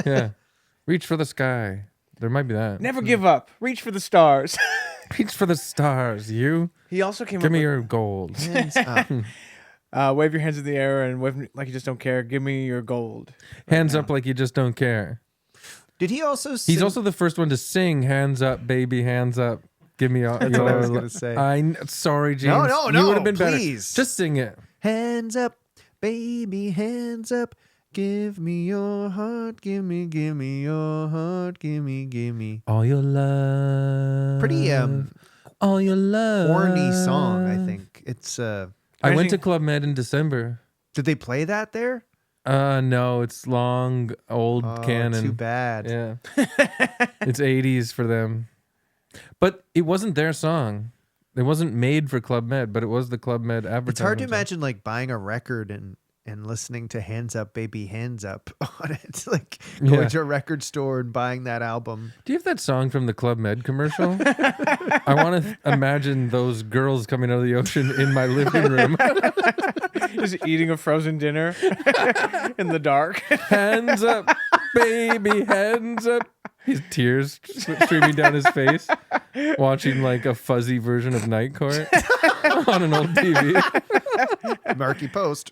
Yeah. Reach for the sky. There might be that. Never give up. Reach for the stars. Reach for the stars, you. He also came Give up me with, your gold. Hands up. wave your hands in the air and wave like you just don't care. Give me your gold. Hands up like you just don't care. Did he also He's sing- also the first one to sing hands up, baby, hands up. Give me all. That's what I was gonna say. Sorry, James. No, You would have been please. better. Just sing it. Hands up, baby, hands up. Give me your heart, give me your heart, give me. All your love. Pretty all your love. horny song. I think it's. I went to Imagine- Club Med in December. Did they play that there? No, it's long old Oh, canon. too bad. Yeah. It's 80s for them. But it wasn't their song. It wasn't made for Club Med, but it was the Club Med advertisement. It's hard to song. imagine like buying a record and listening to Hands Up Baby Hands Up on it. Like going Yeah. to a record store and buying that album. Do you have that song from the Club Med commercial? I want to imagine those girls coming out of the ocean in my living room. Just eating a frozen dinner in the dark. Hands up, baby, hands up. His tears streaming down his face, watching like a fuzzy version of Night Court on an old TV. Marky Post.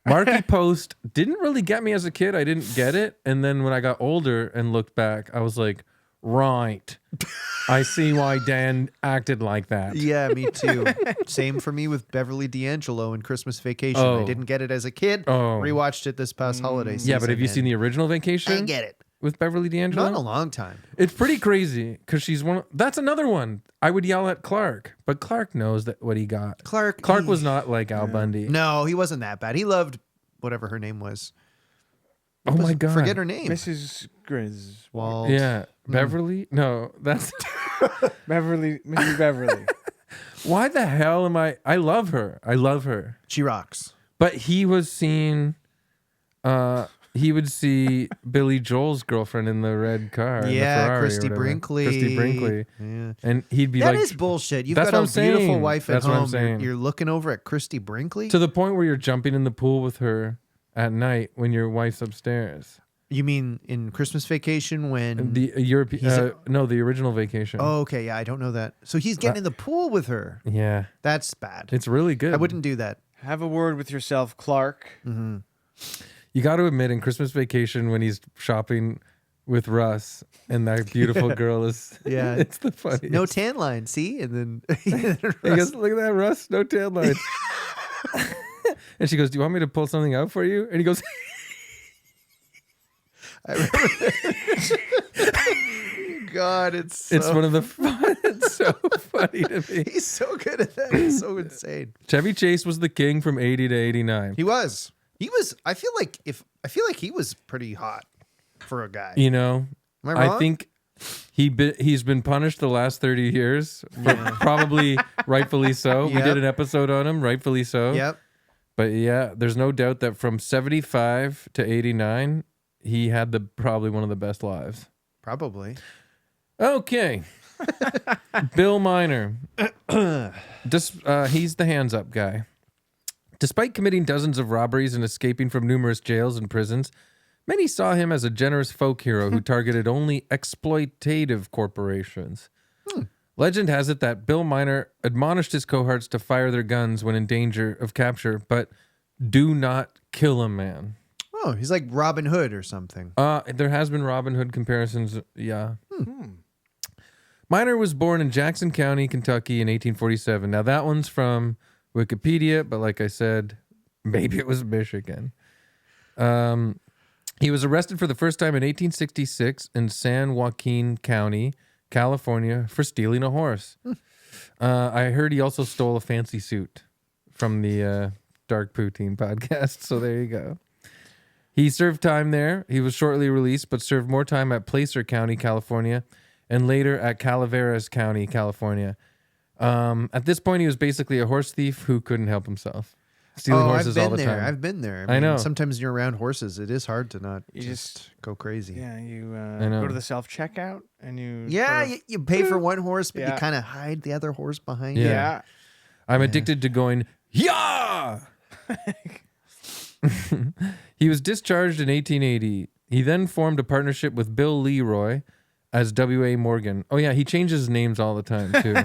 Marky Post didn't really get me as a kid. I didn't get it. And then when I got older and looked back, I was like, right. I see why Dan acted like that. Yeah, me too. Same for me with Beverly D'Angelo and Christmas Vacation. I Oh. didn't get it as a kid. Oh. Rewatched it this past holiday season. Yeah, but have you and seen the original I Vacation didn't get it. with Beverly D'Angelo? Not in a long time. It's pretty crazy because she's one. That's another one. I would yell at Clark, but Clark knows that what he got. Clark was not like Al Bundy. No, he wasn't that bad. He loved whatever her name was. Oh my God. Forget her name. Mrs. Griswold. Walt. Yeah, Beverly. No, that's Beverly. Mrs. Beverly. why the hell am I? I love her. I love her. She rocks. But he was seen. He would see Billy Joel's girlfriend in the red car. in the Yeah, Ferrari or Christy whatever. Brinkley. Christy Brinkley. Yeah. And he'd be That like is bullshit. You've That's got what a I'm beautiful saying. wife at That's what I'm home. saying. You're looking over at Christy Brinkley? to the point where you're jumping in the pool with her at night when your wife's upstairs. You mean in Christmas Vacation when... The European, He's a- no, the original Vacation. Oh, okay. Yeah, I don't know that. So he's getting in the pool with her. Yeah, That's bad. it's really good. I wouldn't do that. Have a word with yourself, Clark. You got to admit, in Christmas Vacation, when he's shopping with Russ and that beautiful girl is, Yeah. it's the funniest. No tan line, see? And then... He goes, look at that, Russ, no tail lines. And she goes, do you want me to pull something out for you? And he goes, God, it's so... it's one of the fun. It's so funny to me. He's so good at that. It's so insane. Chevy Chase was the king from 80 to 89. He was. I feel like he was pretty hot for a guy. You know, Am I wrong? I think he's been punished the last 30 years, but probably rightfully so. We Yep. did an episode on him, rightfully so. Yep. But yeah, there's no doubt that from 75 to 89, he had probably one of the best lives. Probably. Okay. Bill Miner. He's the hands up guy. Despite committing dozens of robberies and escaping from numerous jails and prisons, many saw him as a generous folk hero who targeted only exploitative corporations. Legend has it that Bill Miner admonished his cohorts to fire their guns when in danger of capture, but do not kill a man. Oh, he's like Robin Hood or something. There has been Robin Hood comparisons, yeah. Miner was born in Jackson County, Kentucky in 1847. Now that one's from Wikipedia, but like I said, maybe it was Michigan. He was arrested for the first time in 1866 in San Joaquin County, California, for stealing a horse. I heard he also stole a fancy suit from the Dark Poutine podcast, so there you go. He served time there. He was shortly released, but served more time at Placer County, California, and later at Calaveras County, California. At this point, he was basically a horse thief who couldn't help himself, stealing horses all the there. time. I've been there. I know. Sometimes you're around horses. It is hard to not You just go crazy. Yeah, you know. go to the self-checkout and you... Yeah, sort of- you pay for one horse, but you Yeah. kind of hide the other horse behind Yeah. you. yeah. I'm addicted to going, yeah! He was discharged in 1880. He then formed a partnership with Bill Leroy as W.A. Morgan. Oh, yeah, he changes names all the time, too.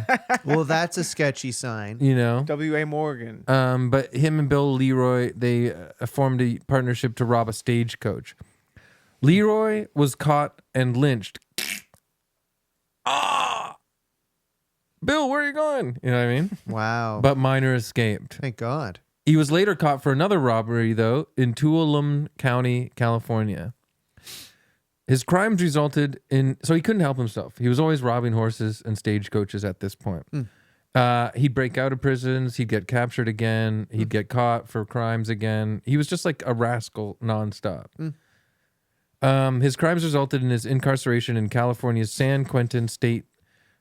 Well, that's a sketchy sign. You know? W.A. Morgan. But him and Bill Leroy, they formed a partnership to rob a stagecoach. Leroy was caught and lynched. Ah! Bill, where are you going? You know what I mean? Wow. But Miner escaped. Thank God. He was later caught for another robbery, though, in Tuolumne County, California. His crimes resulted in, so he couldn't help himself. He was always robbing horses and stagecoaches at this point. He'd break out of prisons. He'd get captured again. He'd get caught for crimes again. He was just like a rascal nonstop. His crimes resulted in his incarceration in California's San Quentin State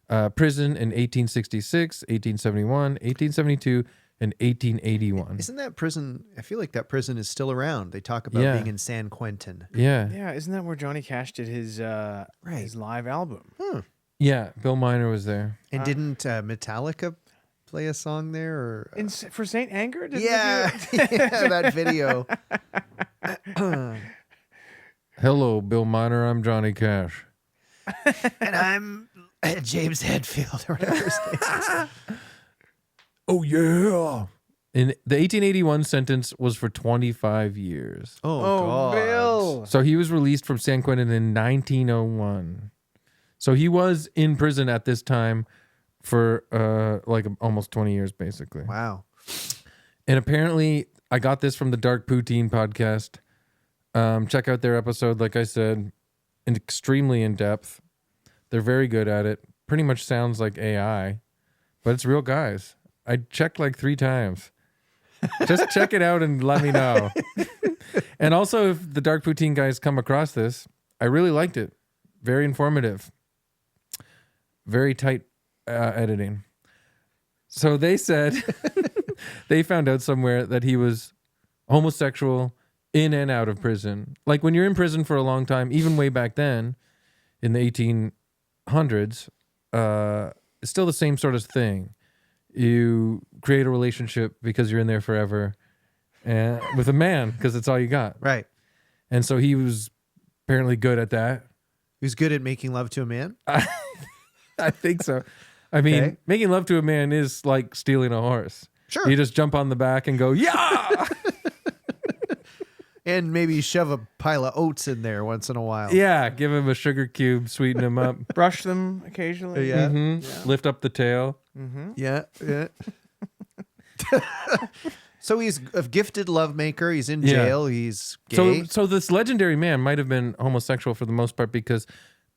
Prison in 1866, 1871, 1872, and 1881. Isn't that prison? I feel like that prison is still around. They talk about Yeah. being in San Quentin. Yeah. Yeah, isn't that where Johnny Cash did his live album? Yeah. Bill Miner was there. And didn't Metallica play a song there? Or For Saint Anger? Didn't they do yeah, it? yeah, that video. Hello, Bill Miner. I'm Johnny Cash. And I'm James Hetfield or whatever his name is. Oh, yeah. And the 1881 sentence was for 25 years. Oh, Oh, God. Bill. So he was released from San Quentin in 1901. So he was in prison at this time for like almost 20 years, basically. Wow. And apparently, I got this from the Dark Poutine podcast. Check out their episode, like I said, extremely in depth. They're very good at it. Pretty much sounds like AI, but it's real guys. I checked like 3 times. Just check it out and let me know. And also, if the Dark Poutine guys come across this, I really liked it. Very informative. Very tight editing. So they said they found out somewhere that he was homosexual in and out of prison. Like when you're in prison for a long time, even way back then in the 1800s, it's still the same sort of thing. You create a relationship because you're in there forever and with a man because it's all you got. Right. And so he was apparently good at that. He was good at making love to a man. I think so. I mean, Okay. making love to a man is like stealing a horse. Sure. You just jump on the back and go, yeah! And maybe shove a pile of oats in there once in a while. Yeah, give him a sugar cube, sweeten him up. Brush them occasionally. Yeah. Lift up the tail. Yeah. Yeah. So he's a gifted lovemaker. He's in Yeah. jail. He's gay. So this legendary man might have been homosexual for the most part because,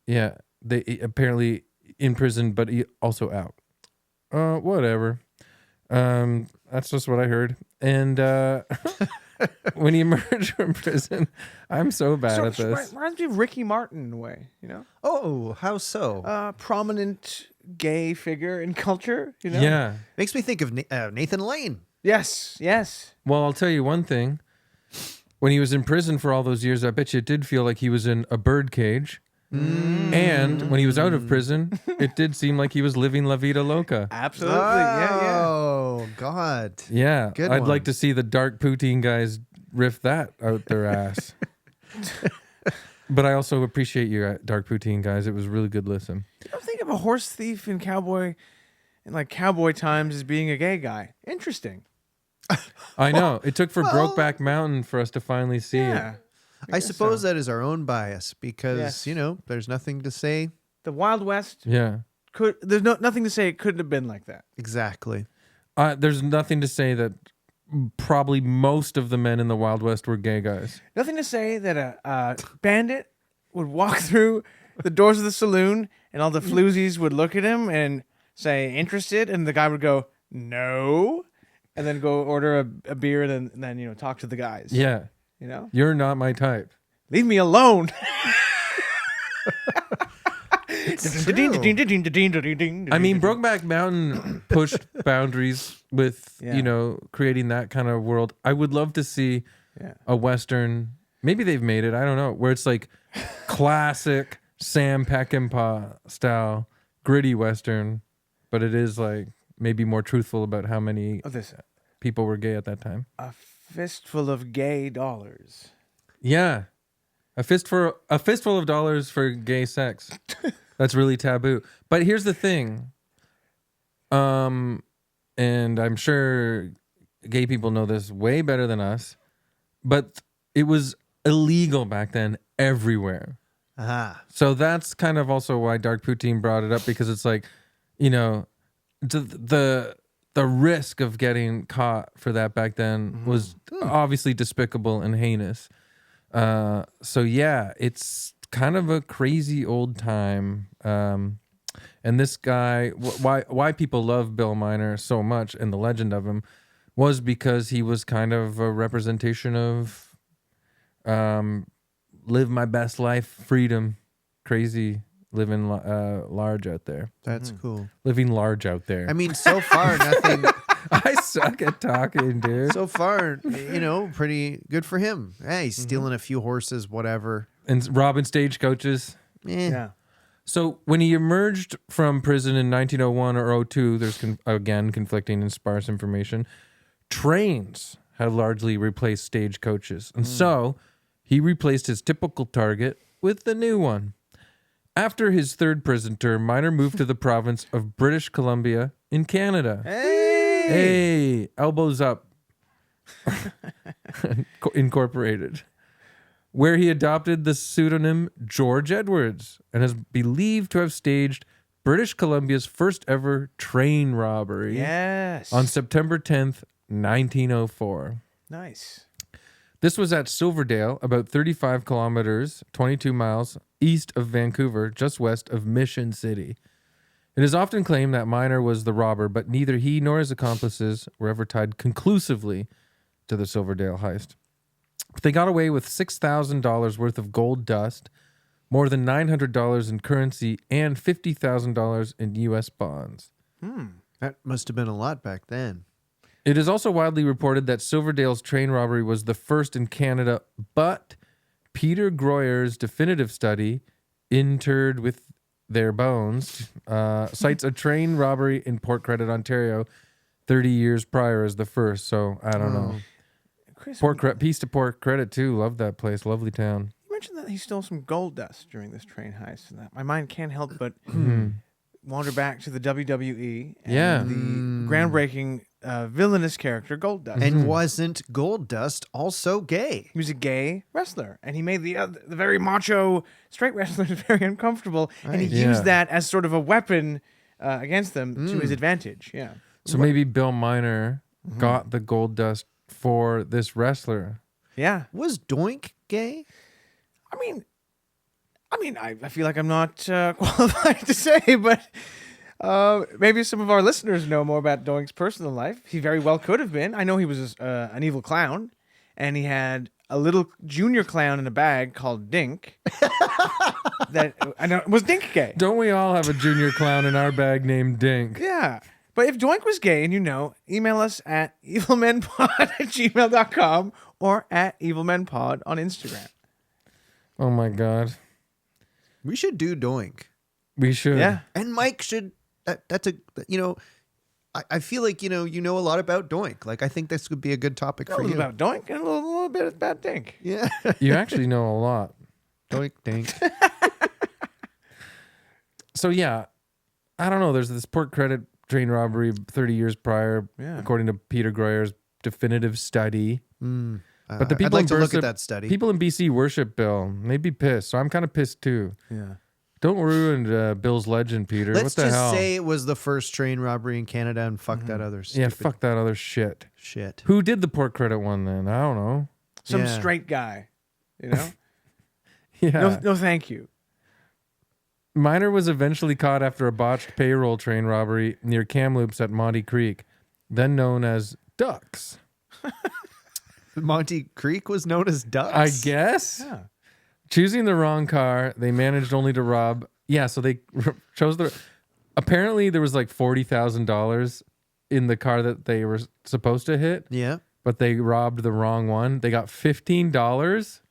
yeah, they apparently in prison, but he also out. Whatever. That's just what I heard. And when he emerged from prison, I'm so bad at this. Reminds me of Ricky Martin in a way, you know? Oh, how so? Prominent gay figure in culture, you know? Yeah. Makes me think of Nathan Lane. Yes, yes. Well, I'll tell you one thing. When he was in prison for all those years, I bet you it did feel like he was in a bird cage. And when he was out of prison, it did seem like he was living La Vida Loca. Absolutely. Yeah. Oh, God. Yeah. Good I'd one. like to see the Dark Poutine guys riff that out their ass. But I also appreciate you, Dark Poutine guys. It was a really good listen. You don't think of a horse thief in cowboy times as being a gay guy. Interesting. I know. It took for Brokeback Mountain for us to finally see Yeah. it. I suppose that is our own bias because, Yes. there's nothing to say. The Wild West Yeah. there's nothing to say it couldn't have been like that. Exactly. There's nothing to say that probably most of the men in the Wild West were gay guys. Nothing to say that a bandit would walk through the doors of the saloon and all the floozies would look at him and say, interested? And the guy would go, no. And then go order a beer and then talk to the guys. Yeah. You know? You're not my type. Leave me alone. I mean, Brokeback Mountain pushed boundaries with, Yeah. creating that kind of world. I would love to see Yeah. a Western, maybe they've made it, I don't know, where it's like classic Sam Peckinpah style, gritty Western, but it is like maybe more truthful about how many people were gay at that time. A fistful of gay dollars. Yeah. A fistful of dollars for gay sex. That's really taboo. But here's the thing. And I'm sure gay people know this way better than us, but it was illegal back then everywhere. Aha. So that's kind of also why Dark Poutine brought it up, because it's like, the risk of getting caught for that back then was obviously despicable and heinous. So yeah, it's kind of a crazy old time. And this guy, why people love Bill Miner so much and the legend of him was because he was kind of a representation of live my best life, freedom, crazy, living large out there. That's cool. Living large out there. I mean, so far, nothing. I suck at talking, dude. So far, pretty good for him. Hey, he's stealing a few horses, whatever. And robbing stagecoaches. Yeah. So when he emerged from prison in 1901 or 02, there's again conflicting and sparse information. Trains had largely replaced stagecoaches. And so he replaced his typical target with the new one. After his third prison term, Miner moved to the province of British Columbia in Canada. Hey, elbows up. Incorporated. Where he adopted the pseudonym George Edwards and is believed to have staged British Columbia's first ever train robbery Yes. on September 10th, 1904. Nice. This was at Silverdale, about 35 kilometers, 22 miles east of Vancouver, just west of Mission City. It is often claimed that Miner was the robber, but neither he nor his accomplices were ever tied conclusively to the Silverdale heist. But they got away with $6,000 worth of gold dust, more than $900 in currency, and $50,000 in U.S. bonds. That must have been a lot back then. It is also widely reported that Silverdale's train robbery was the first in Canada, but Peter Groyer's definitive study, Interred with Their Bones, cites a train robbery in Port Credit, Ontario, 30 years prior as the first. So I don't know. Chris, Peace to Port Credit too. Love that place. Lovely town. you mentioned that he stole some gold dust during this train heist. And that my mind can't help but wander back to the WWE and the groundbreaking villainous character Gold Dust. And wasn't Gold Dust also gay? He was a gay wrestler, and he made the very macho straight wrestlers very uncomfortable, and he used that as sort of a weapon against them to his advantage. Yeah. So maybe Bill Miner got the gold dust for this wrestler. Yeah. Was Doink gay? I mean, I feel like I'm not qualified to say, but maybe some of our listeners know more about Doink's personal life. He very well could have been. I know he was an evil clown, and he had a little junior clown in a bag called Dink. That I know was Dink gay. Don't we all have a junior clown in our bag named Dink? Yeah. But if Doink was gay and you know, email us at evilmenpod@gmail.com or at evilmenpod on Instagram. Oh my God. We should do Doink. We should. Yeah. And Mike should. That's a, I feel like, you know a lot about Doink. Like, I think this would be a good topic A for little you. about Doink and a little bit about Dink. Yeah. You actually know a lot. Doink, dink. So yeah, I don't know. There's this Port Credit train robbery 30 years prior, according to Peter Groyer's definitive study. But the people I'd like to look BC at that study. People in BC worship Bill. They'd be pissed. So I'm kind of pissed too. Yeah. Don't ruin Bill's legend, Peter. Let's what the just hell? say it was the first train robbery in Canada and fuck that other Yeah, stupid fuck that other shit. shit. Who did the Port Credit one then? I don't know. Some Yeah. straight guy, you know? Yeah. No, thank you. Miner was eventually caught after a botched payroll train robbery near Kamloops at Monty Creek, then known as Ducks. Monty Creek was known as Ducks. I guess. Yeah. Choosing the wrong car, they managed only to rob. Yeah, so they chose the. Apparently, there was like $40,000 in the car that they were supposed to hit, Yeah. but they robbed the wrong one. They got $15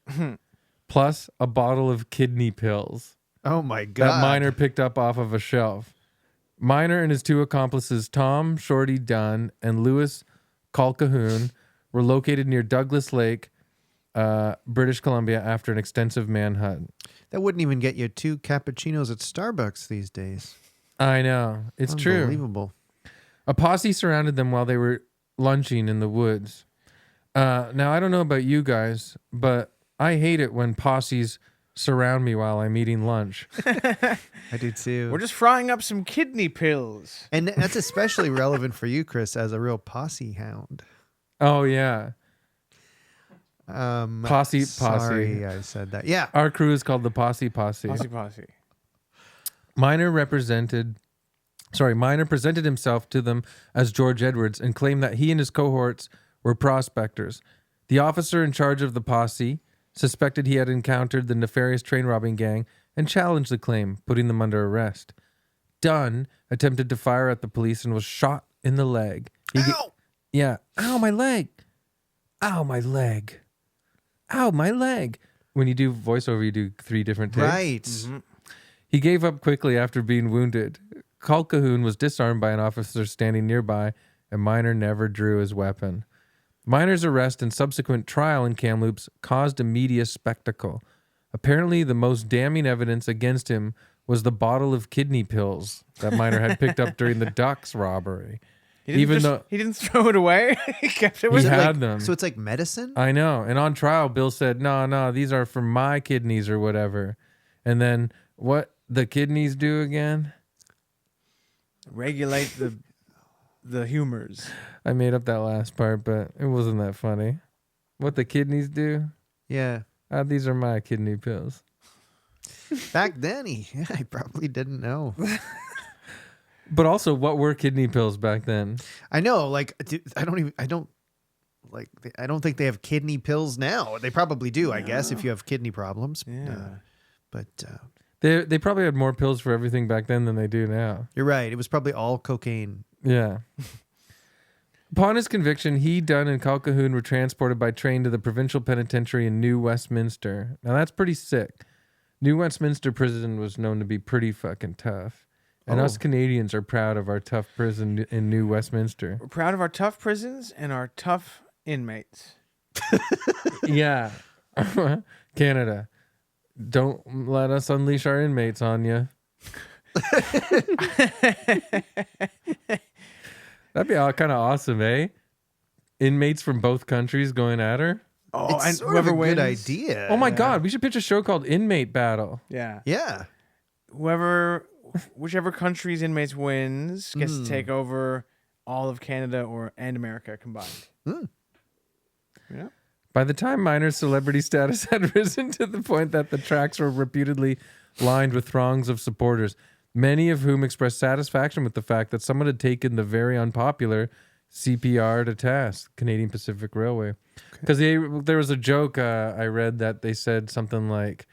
plus a bottle of kidney pills Oh my God. that Miner picked up off of a shelf. Miner and his two accomplices, Tom Shorty Dunn and Louis Colquhoun, were located near Douglas Lake, British Columbia, after an extensive manhunt. That wouldn't even get you 2 cappuccinos at Starbucks these days. I know. It's true. Unbelievable. A posse surrounded them while they were lunching in the woods. Now, I don't know about you guys, but I hate it when posses surround me while I'm eating lunch. I do too. We're just frying up some kidney pills. And that's especially relevant for you, Chris, as a real posse hound. Oh, yeah. Posse. Sorry, I said that. Yeah. Our crew is called the Posse. Posse. Minor presented himself to them as George Edwards and claimed that he and his cohorts were prospectors. The officer in charge of the posse suspected he had encountered the nefarious train robbing gang and challenged the claim, putting them under arrest. Dunn attempted to fire at the police and was shot in the leg. Ow! Yeah. Ow, my leg. Ow, my leg. Ow, my leg. When you do voiceover, you do 3 different takes. Right. Mm-hmm. He gave up quickly after being wounded. Calhoun was disarmed by an officer standing nearby, and Minor never drew his weapon. Minor's arrest and subsequent trial in Kamloops caused a media spectacle. Apparently, the most damning evidence against him was the bottle of kidney pills that Minor had picked up during the Ducks robbery. He didn't throw it away. He kept it with He him. had them. So it's like medicine? I know. And on trial, Bill said, no, these are for my kidneys or whatever. And then what the kidneys do again? Regulate the humors. I made up that last part, but it wasn't that funny. What the kidneys do? Yeah. These are my kidney pills. Back then, I probably didn't know. But also, what were kidney pills back then? I know, like, I don't think they have kidney pills now. They probably do, I guess, if you have kidney problems. Yeah. But They probably had more pills for everything back then than they do now. you're right. It was probably all cocaine. Yeah. Upon his conviction, he, Dunn, and Calhoun were transported by train to the provincial penitentiary in New Westminster. Now, that's pretty sick. New Westminster prison was known to be pretty fucking tough. And us Canadians are proud of our tough prison in New Westminster. We're proud of our tough prisons and our tough inmates. Yeah. Canada. Don't let us unleash our inmates on you. That'd be kind of awesome, eh? Inmates from both countries going at her. Oh, It's and sort whoever of a wins. good idea. Oh my God, we should pitch a show called Inmate Battle. Yeah. Yeah. Whichever country's inmates wins gets to take over all of Canada and America combined. Yeah. By the time Minor's celebrity status had risen to the point that the tracks were reputedly lined with throngs of supporters, many of whom expressed satisfaction with the fact that someone had taken the very unpopular CPR to task, Canadian Pacific Railway. Because there was a joke I read that they said something like,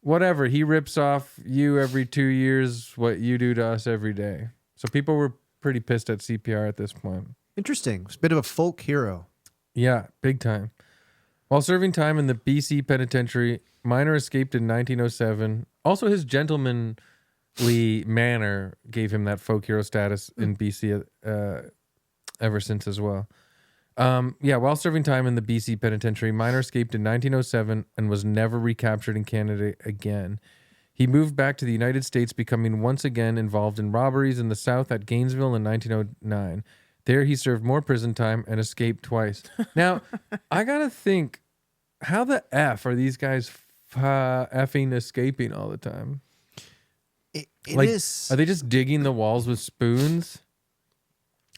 whatever, he rips off you every 2 years, what you do to us every day. So people were pretty pissed at CPR at this point. Interesting. It's a bit of a folk hero. Yeah, big time. While serving time in the BC penitentiary, Minor escaped in 1907. Also, his gentlemanly manner gave him that folk hero status in BC ever since as well. While serving time in the BC penitentiary, Minor escaped in 1907 and was never recaptured in Canada again. He moved back to the United States, becoming once again involved in robberies in the South at Gainesville in 1909. There he served more prison time and escaped twice. Now, I gotta think, how the F are these guys effing escaping all the time? It Like, is. Are they just digging the walls with spoons?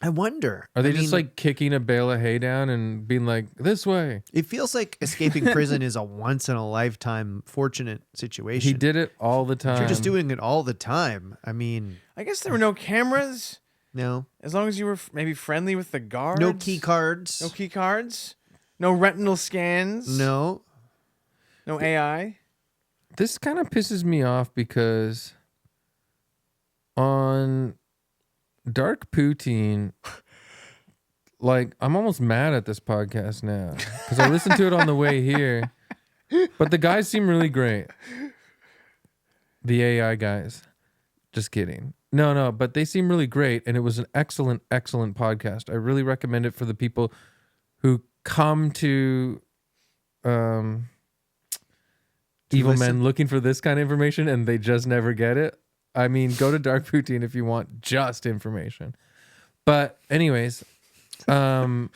I wonder. Are they I just mean, like kicking a bale of hay down and being like, this way? It feels like escaping prison is a once in a lifetime fortunate situation. He did it all the time. If you're just doing it all the time. I mean, I guess there were no cameras. no. As long as you were maybe friendly with the guards. No key cards. No key cards. No retinal scans. No. No AI. This kind of pisses me off because on Dark Poutine, like, I'm almost mad at this podcast now because I listened to it on the way here, but the guys seem really great. The AI guys. Just kidding. No, but they seem really great, and it was an excellent, excellent podcast. I really recommend it for the people who come to Evil listen? Men looking for this kind of information, and they just never get it. I mean, go to Dark Poutine if you want just information. But anyways, like,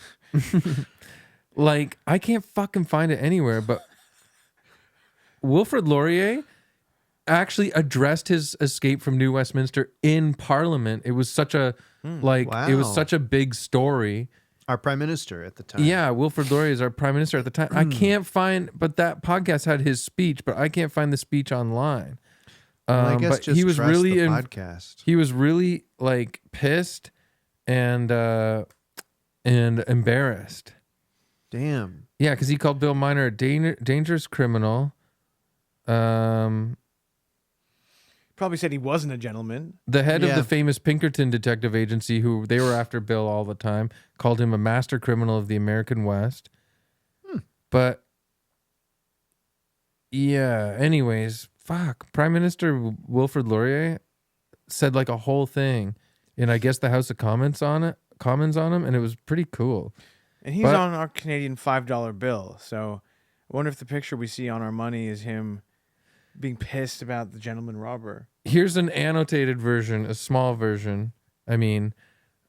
I can't fucking find it anywhere, but Wilfrid Laurier actually addressed his escape from New Westminster in Parliament. It was such a it was Wow. such a big story. Our prime minister at the time. Yeah, Wilfrid Laurier is our prime minister at the time. I can't find, but that podcast had his speech, but I can't find the speech online. Well, I guess but just he was trust really the podcast. he was really like pissed and embarrassed. Damn. Yeah, because he called Bill Miner a dangerous criminal. Probably said he wasn't a gentleman. The head of Yeah. the famous Pinkerton detective agency, who they were after Bill all the time, called him a master criminal of the American West. But yeah, anyways, fuck. Prime Minister Wilfrid Laurier said like a whole thing, and I guess the House of Commons on him, and it was pretty cool. And he's But- on our Canadian $5 bill. So I wonder if the picture we see on our money is him being pissed about the gentleman robber. Here's an annotated version, a small version. I mean,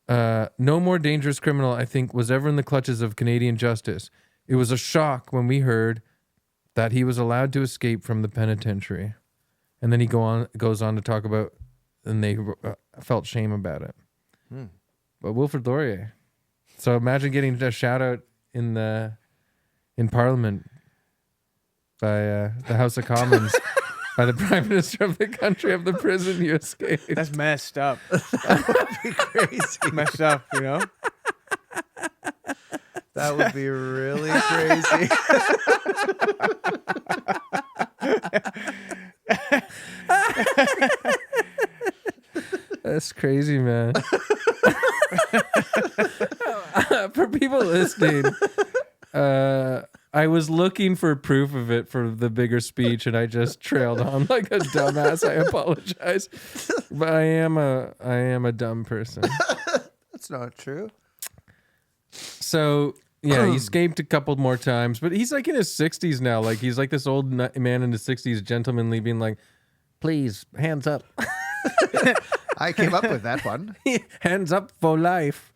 no more dangerous criminal, I think, was ever in the clutches of Canadian justice. It was a shock when we heard that he was allowed to escape from the penitentiary. And then he goes on to talk about, and they felt shame about it. But Wilfrid Laurier. So imagine getting a shout out in Parliament by the House of Commons. By the Prime Minister of the country of the prison you escaped. That's messed up. Crazy. Messed up, you know? That would be really crazy. That's crazy, man. For people listening, I was looking for proof of it for the bigger speech, and I just trailed on like a dumbass. I apologize, but I am a dumb person. That's not true. So yeah, he escaped a couple more times, but he's like in his 60s now. Like he's like this old man in his 60s, gentlemanly, being like, "Please, hands up, I came up with that one. hands up for life."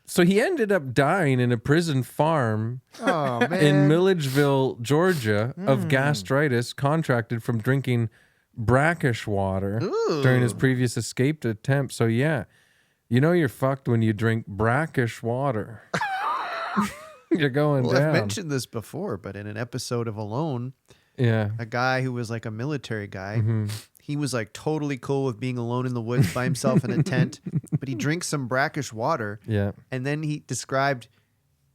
So he ended up dying in a prison farm Oh man. in Milledgeville, Georgia, of gastritis contracted from drinking brackish water during his previous escape attempt. So yeah, you know you're fucked when you drink brackish water. You're going Well, down. I've mentioned this before, but in an episode of Alone, Yeah. a guy who was like a military guy, Mm-hmm. he was like totally cool with being alone in the woods by himself in a tent, but he drinks some brackish water. Yeah. And then he described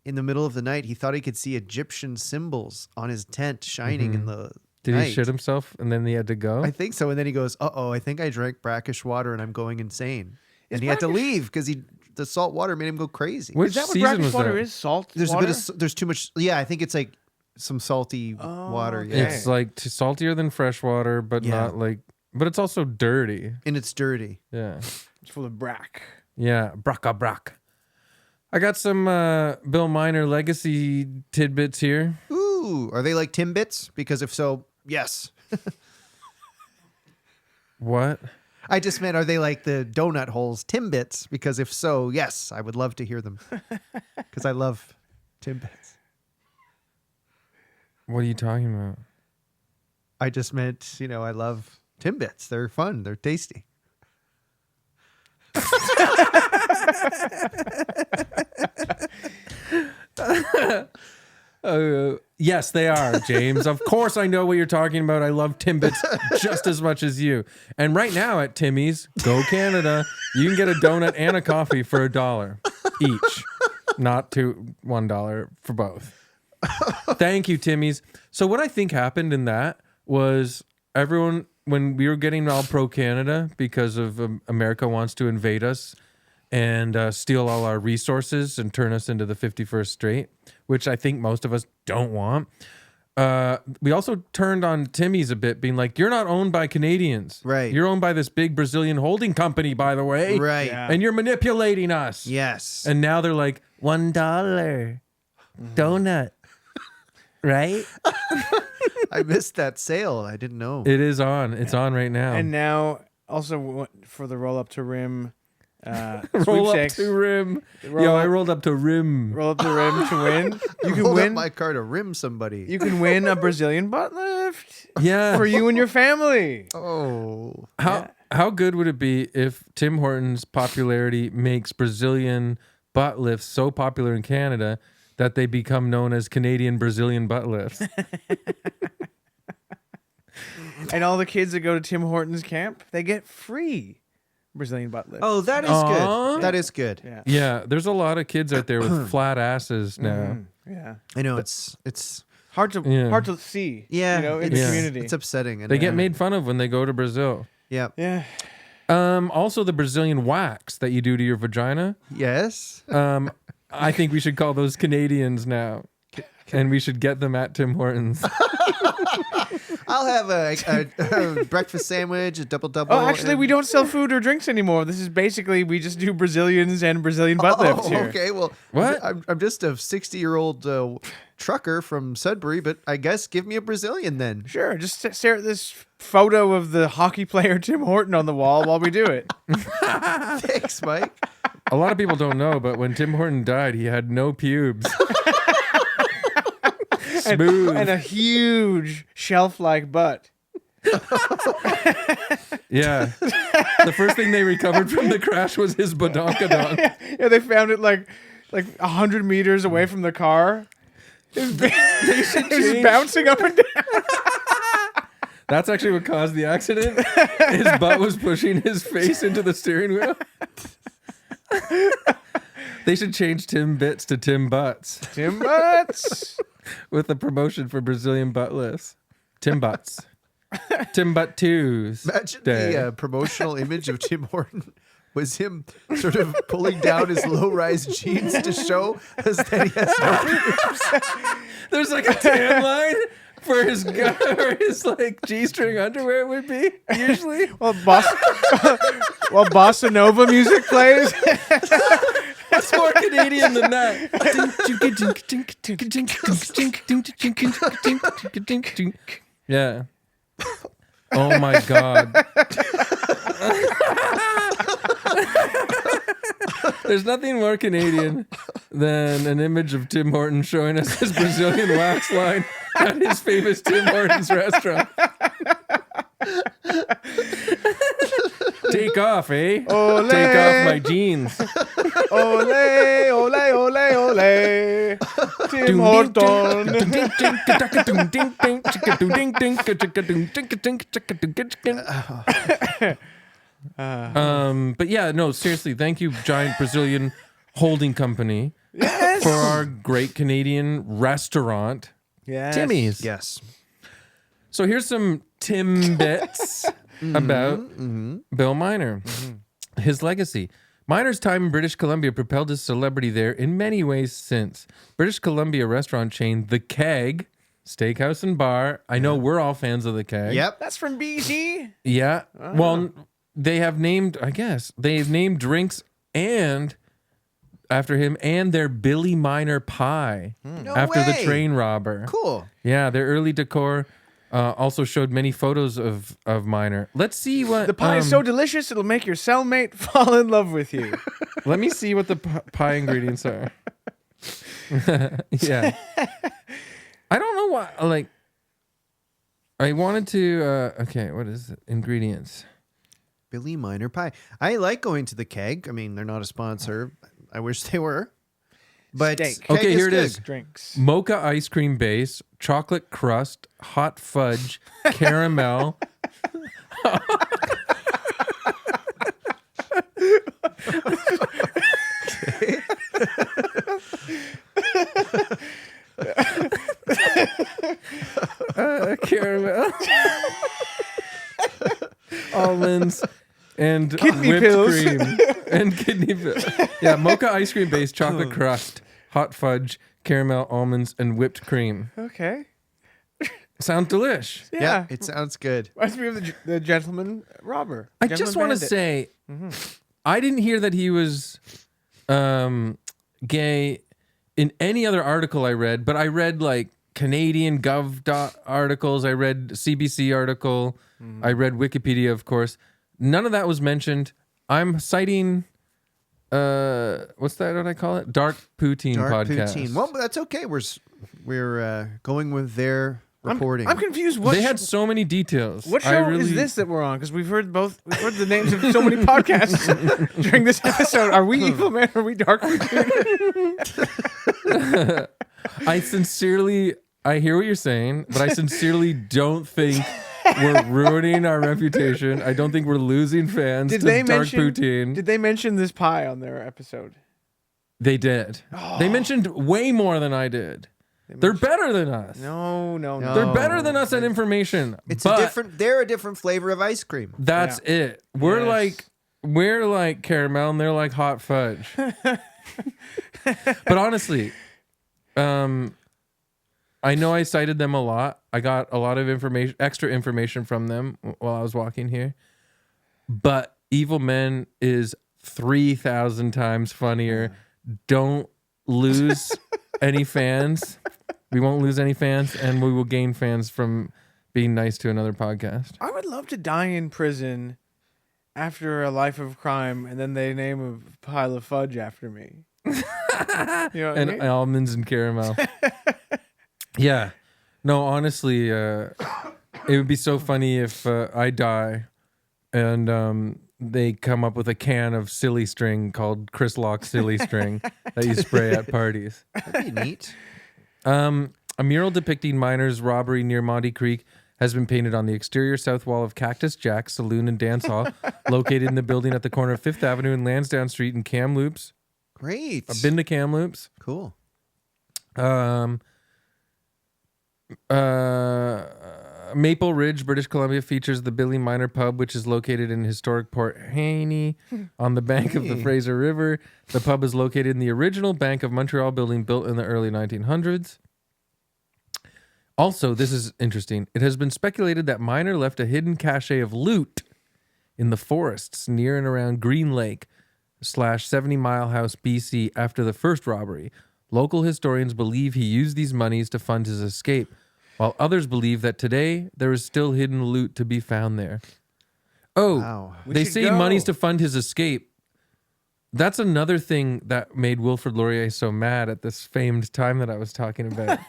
in the middle of the night, he thought he could see Egyptian symbols on his tent shining in the Mm-hmm. Did night. he shit himself and then he had to go? I think so. And then he goes, "Uh-oh, I think I drank brackish water and I'm going insane." And he had to brackish- leave because the salt water made him go crazy. Which Is that what season brackish was water that? is? Salt There's water? a bit of there's too much. Yeah, I think it's like some salty water. okay. Yeah, It's like saltier than fresh water, but Yeah. not like. But it's also dirty. and it's dirty. Yeah. It's full of brack. Yeah. Brack. I got some Bill Miner legacy tidbits here. Ooh, are they like Timbits? Because if so, yes. What? I just meant, are they like the donut holes Timbits? Because if so, yes, I would love to hear them. Because I love Timbits. What are you talking about? I just meant, I love Timbits. They're fun. They're tasty. Yes, they are, James. Of course I know what you're talking about. I love Timbits just as much as you. And right now at Timmy's, go Canada, you can get a donut and a coffee for $1 each. Not $1 for both. Thank you, Timmy's. So what I think happened in that was everyone, when we were getting all pro Canada because of America wants to invade us and steal all our resources and turn us into the 51st state, which I think most of us don't want. We also turned on Timmy's a bit, being like, you're not owned by Canadians. Right. You're owned by this big Brazilian holding company, by the way. Right. Yeah. And you're manipulating us. Yes. And now they're like, $1 donut. Right? I missed that sale. I didn't know. It is on. It's on right now. And now, also for the roll up to rim, roll up sweepstakes, to rim. Roll Yo, up- I rolled up to rim. roll up the rim to win. You can Hold up win. my car to rim somebody. You can win a Brazilian butt lift Yeah. for you and your family. Oh. How How good would it be if Tim Hortons' popularity makes Brazilian butt lifts so popular in Canada that they become known as Canadian Brazilian butt lifts? And all the kids that go to Tim Hortons camp, they get free Brazilian butt lifts. Oh, that is Aw. good. That is good. yeah. Yeah, there's a lot of kids out there with flat asses now. Yeah. I know it's Hard to see. yeah, You know, in it's, the community. It's upsetting. And They get made fun of when they go to Brazil. Yeah. yeah. Also, the Brazilian wax that you do to your vagina. Yes. I think we should call those Canadians now, and we should get them at Tim Hortons. I'll have a breakfast sandwich, a double. Oh, actually, we don't sell food or drinks anymore. This is basically we just do Brazilians and Brazilian butt lifts here. Okay, well, What? I'm just a 60-year-old trucker from Sudbury, but I guess give me a Brazilian then. Sure, just stare at this photo of the hockey player Tim Horton on the wall while we do it. Thanks, Mike. A lot of people don't know, but when Tim Horton died, he had no pubes. Smooth. And a huge shelf-like butt. Yeah. The first thing they recovered from the crash was his badonkadonk. Yeah, they found it like 100 meters away from the car. It was bouncing up and down. That's actually what caused the accident. His butt was pushing his face into the steering wheel. They should change Tim Bits to Tim Butts Tim Butts. with a promotion for Brazilian butt lifts. Tim Butts. Tim Butt Twos. Imagine Day. the promotional image of Tim Horton was him sort of pulling down his low-rise jeans to show us that he has no pubes. There's like a tan line for his like G-string underwear would be usually. While bossa nova music plays. What's more Canadian than that? Yeah. Oh my God. There's nothing more Canadian than an image of Tim Horton showing us his Brazilian wax line at his famous Tim Hortons restaurant. Take off, eh? Ole. Take off my jeans. Ole, ole, ole, ole. Tim Horton. But yeah, no, seriously, thank you, giant Brazilian holding company, Yes. for our great Canadian restaurant, Yes. Timmy's. Yes. So here's some Tim bits about Bill Miner. His legacy. Miner's time in British Columbia propelled his celebrity there in many ways since. British Columbia restaurant chain The Keg, Steakhouse and Bar. I know we're all fans of The Keg. Yep. That's from BC. Yeah. Well, they have named, I guess, they've named drinks and after him and their Billy Miner pie No after way. the train robber. Cool. Yeah, their early decor also showed many photos of Miner. Let's see what The pie is so delicious it'll make your cellmate fall in love with you. Let me see what the pie ingredients are. Yeah, I don't know why. Like, I wanted to. Okay, what is it? Ingredients? Billy Miner pie. I like going to the Keg. I mean, they're not a sponsor. I wish they were. But Steak. Keg Okay, here it good. is. Drinks. Mocha ice cream base, chocolate crust, hot fudge, caramel. Caramel, almonds, and Kidney whipped pills. cream and kidney pills. Yeah, mocha ice cream base, chocolate crust, hot fudge, caramel, almonds, and whipped cream. Okay. Sound delish. Yeah. Yeah, it sounds good. Reminds me of the gentleman robber. I just want to say, I didn't hear that he was gay in any other article I read, but I read like Canadian Gov articles. I read CBC article. I read Wikipedia, of course. None of that was mentioned. I'm citing, what's that? What I call it? Dark Poutine Dark podcast. poutine. Well, that's okay. We're going with their reporting. I'm confused. What They had so many details. What I show really, is this that we're on? Because we've heard the names of so many podcasts during this episode. Are we Evil Man? Are we Dark Routine? I hear what you're saying, but I sincerely don't think we're ruining our reputation. I don't think we're losing fans to Dark Poutine. Did they mention this pie on their episode? They did. They mentioned way more than I did. They're better than us. No. They're better than us at information. They're a different flavor of ice cream. That's it. We're like caramel and they're like hot fudge. But honestly, I know I cited them a lot. I got a lot of extra information from them while I was walking here. But Evil Men is 3,000 times funnier. Don't lose any fans. We won't lose any fans, and we will gain fans from being nice to another podcast. I would love to die in prison after a life of crime, and then they name a pile of fudge after me. You know what I mean? Almonds and caramel. Yeah. No, honestly, it would be so funny if I die and they come up with a can of silly string called Chris Lock silly string that you spray at parties. That'd be neat. A mural depicting miners' robbery near Monty Creek has been painted on the exterior south wall of Cactus Jack's Saloon and Dance Hall, located in the building at the corner of 5th Avenue and Lansdowne Street in Kamloops. Great. I've been to Kamloops. Cool. Maple Ridge, British Columbia, features the Billy Miner Pub, which is located in historic Port Haney on the bank of the Fraser River. The pub is located in the original Bank of Montreal building built in the early 1900s. Also, this is interesting. It has been speculated that Miner left a hidden cache of loot in the forests near and around Green Lake / 70 Mile House, BC, after the first robbery. Local historians believe he used these monies to fund his escape, while others believe that today there is still hidden loot to be found there. Oh, Wow. they should say go. monies to fund his escape. That's another thing that made Wilfrid Laurier so mad at this famed time that I was talking about.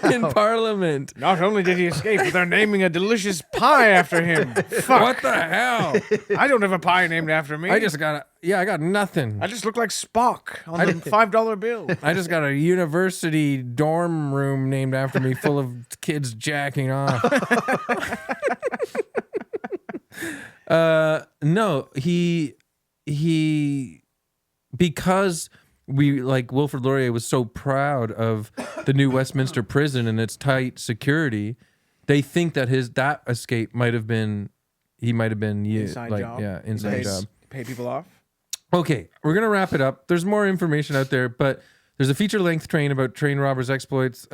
In Parliament. Not only did he escape, but they're naming a delicious pie after him. Fuck. What the hell? I don't have a pie named after me. I got nothing. I just look like Spock on the $5 bill. I just got a university dorm room named after me full of kids jacking off. No, he because we like Wilfrid Laurier was so proud of the new Westminster prison and its tight security, they think that that escape might have been used. Inside job. Yeah, inside job. Pay people off. Okay, we're gonna wrap it up. There's more information out there, but there's a feature-length train about train robbers' exploits,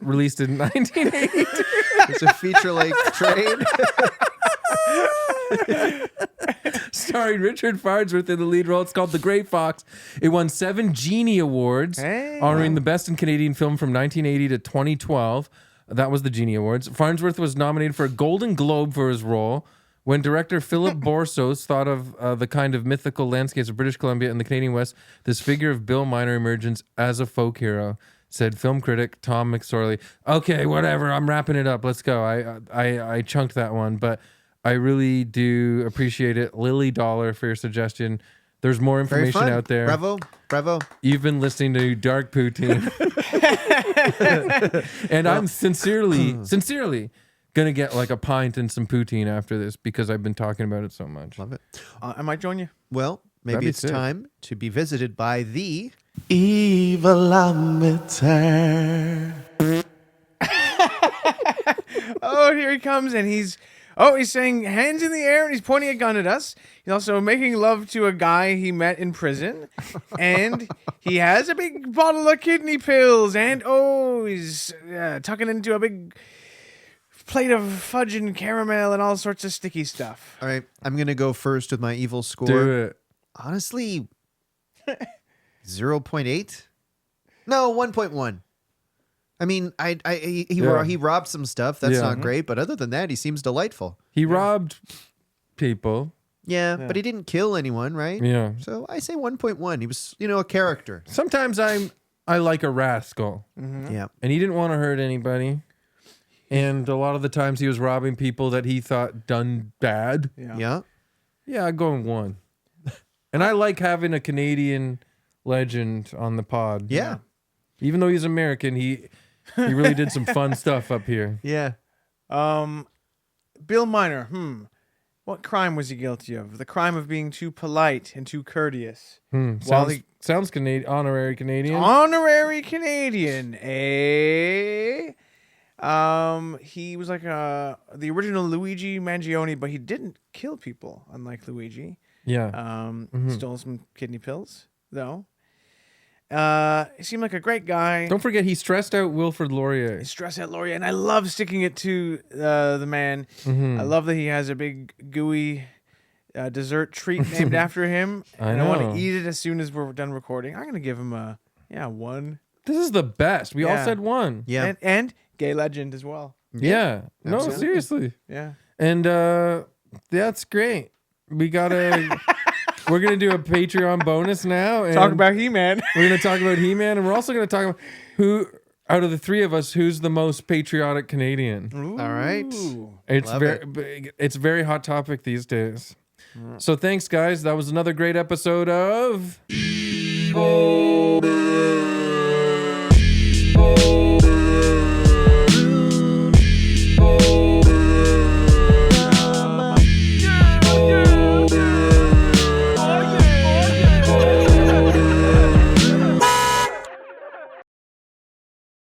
released in 1980. It's a feature-length train. Starring Richard Farnsworth in the lead role. It's called The Grey Fox. It won 7 Genie Awards, honoring the best in Canadian film from 1980 to 2012. That was the Genie Awards. Farnsworth was nominated for a Golden Globe for his role. When director Philip Borsos thought of the kind of mythical landscapes of British Columbia and the Canadian West, this figure of Bill Miner emerges as a folk hero, said film critic Tom McSorley. Okay, whatever. I'm wrapping it up. Let's go. I chunked that one, but I really do appreciate it. Lily Dollar for your suggestion. There's more Very information fun. out there. Bravo. You've been listening to Dark Poutine. And I'm sincerely going to get like a pint and some poutine after this because I've been talking about it so much. Love it. I might join you. Well, That'd maybe be it's sick. time to be visited by the Evilometer. Oh, here he comes, and he's saying hands in the air, and he's pointing a gun at us. He's also making love to a guy he met in prison, and he has a big bottle of kidney pills, and he's tucking into a big plate of fudge and caramel and all sorts of sticky stuff. All right, I'm going to go first with my evil score. Do it. Honestly, 0.8? No, 1.1. I mean, he robbed some stuff. That's not great, but other than that, he seems delightful. He robbed people. Yeah, but he didn't kill anyone, right? Yeah. So I say 1.1. He was, a character. Sometimes I'm I like a rascal. Yeah. And he didn't want to hurt anybody. And a lot of the times he was robbing people that he thought done bad. Yeah. Yeah, I'm going 1. And I like having a Canadian legend on the pod. Yeah. Even though he's American, he really did some fun stuff up here. Yeah. Bill Miner. What crime was he guilty of? The crime of being too polite and too courteous. Sounds Canadian, honorary Canadian. Honorary Canadian, eh? He was like the original Luigi Mangione, but he didn't kill people, unlike Luigi. Yeah. Stole some kidney pills, though. He seemed like a great guy. Don't forget, he stressed out Wilfrid Laurier. He stressed out Laurier, and I love sticking it to the man. I love that he has a big gooey dessert treat named after him. I want know. to eat it as soon as we're done recording. I'm gonna give him a 1. This is the best. We all Yeah. said 1. Yeah. And gay legend as well. Yeah. No, Absolutely. seriously. Yeah. And that's great. We gotta. We're gonna do a Patreon bonus now. And Talk about He-Man. We're gonna talk about He-Man, and we're also gonna talk about who out of the 3 of us who's the most patriotic Canadian. All right. It's Love it's very hot topic these days. So thanks, guys. That was another great episode of.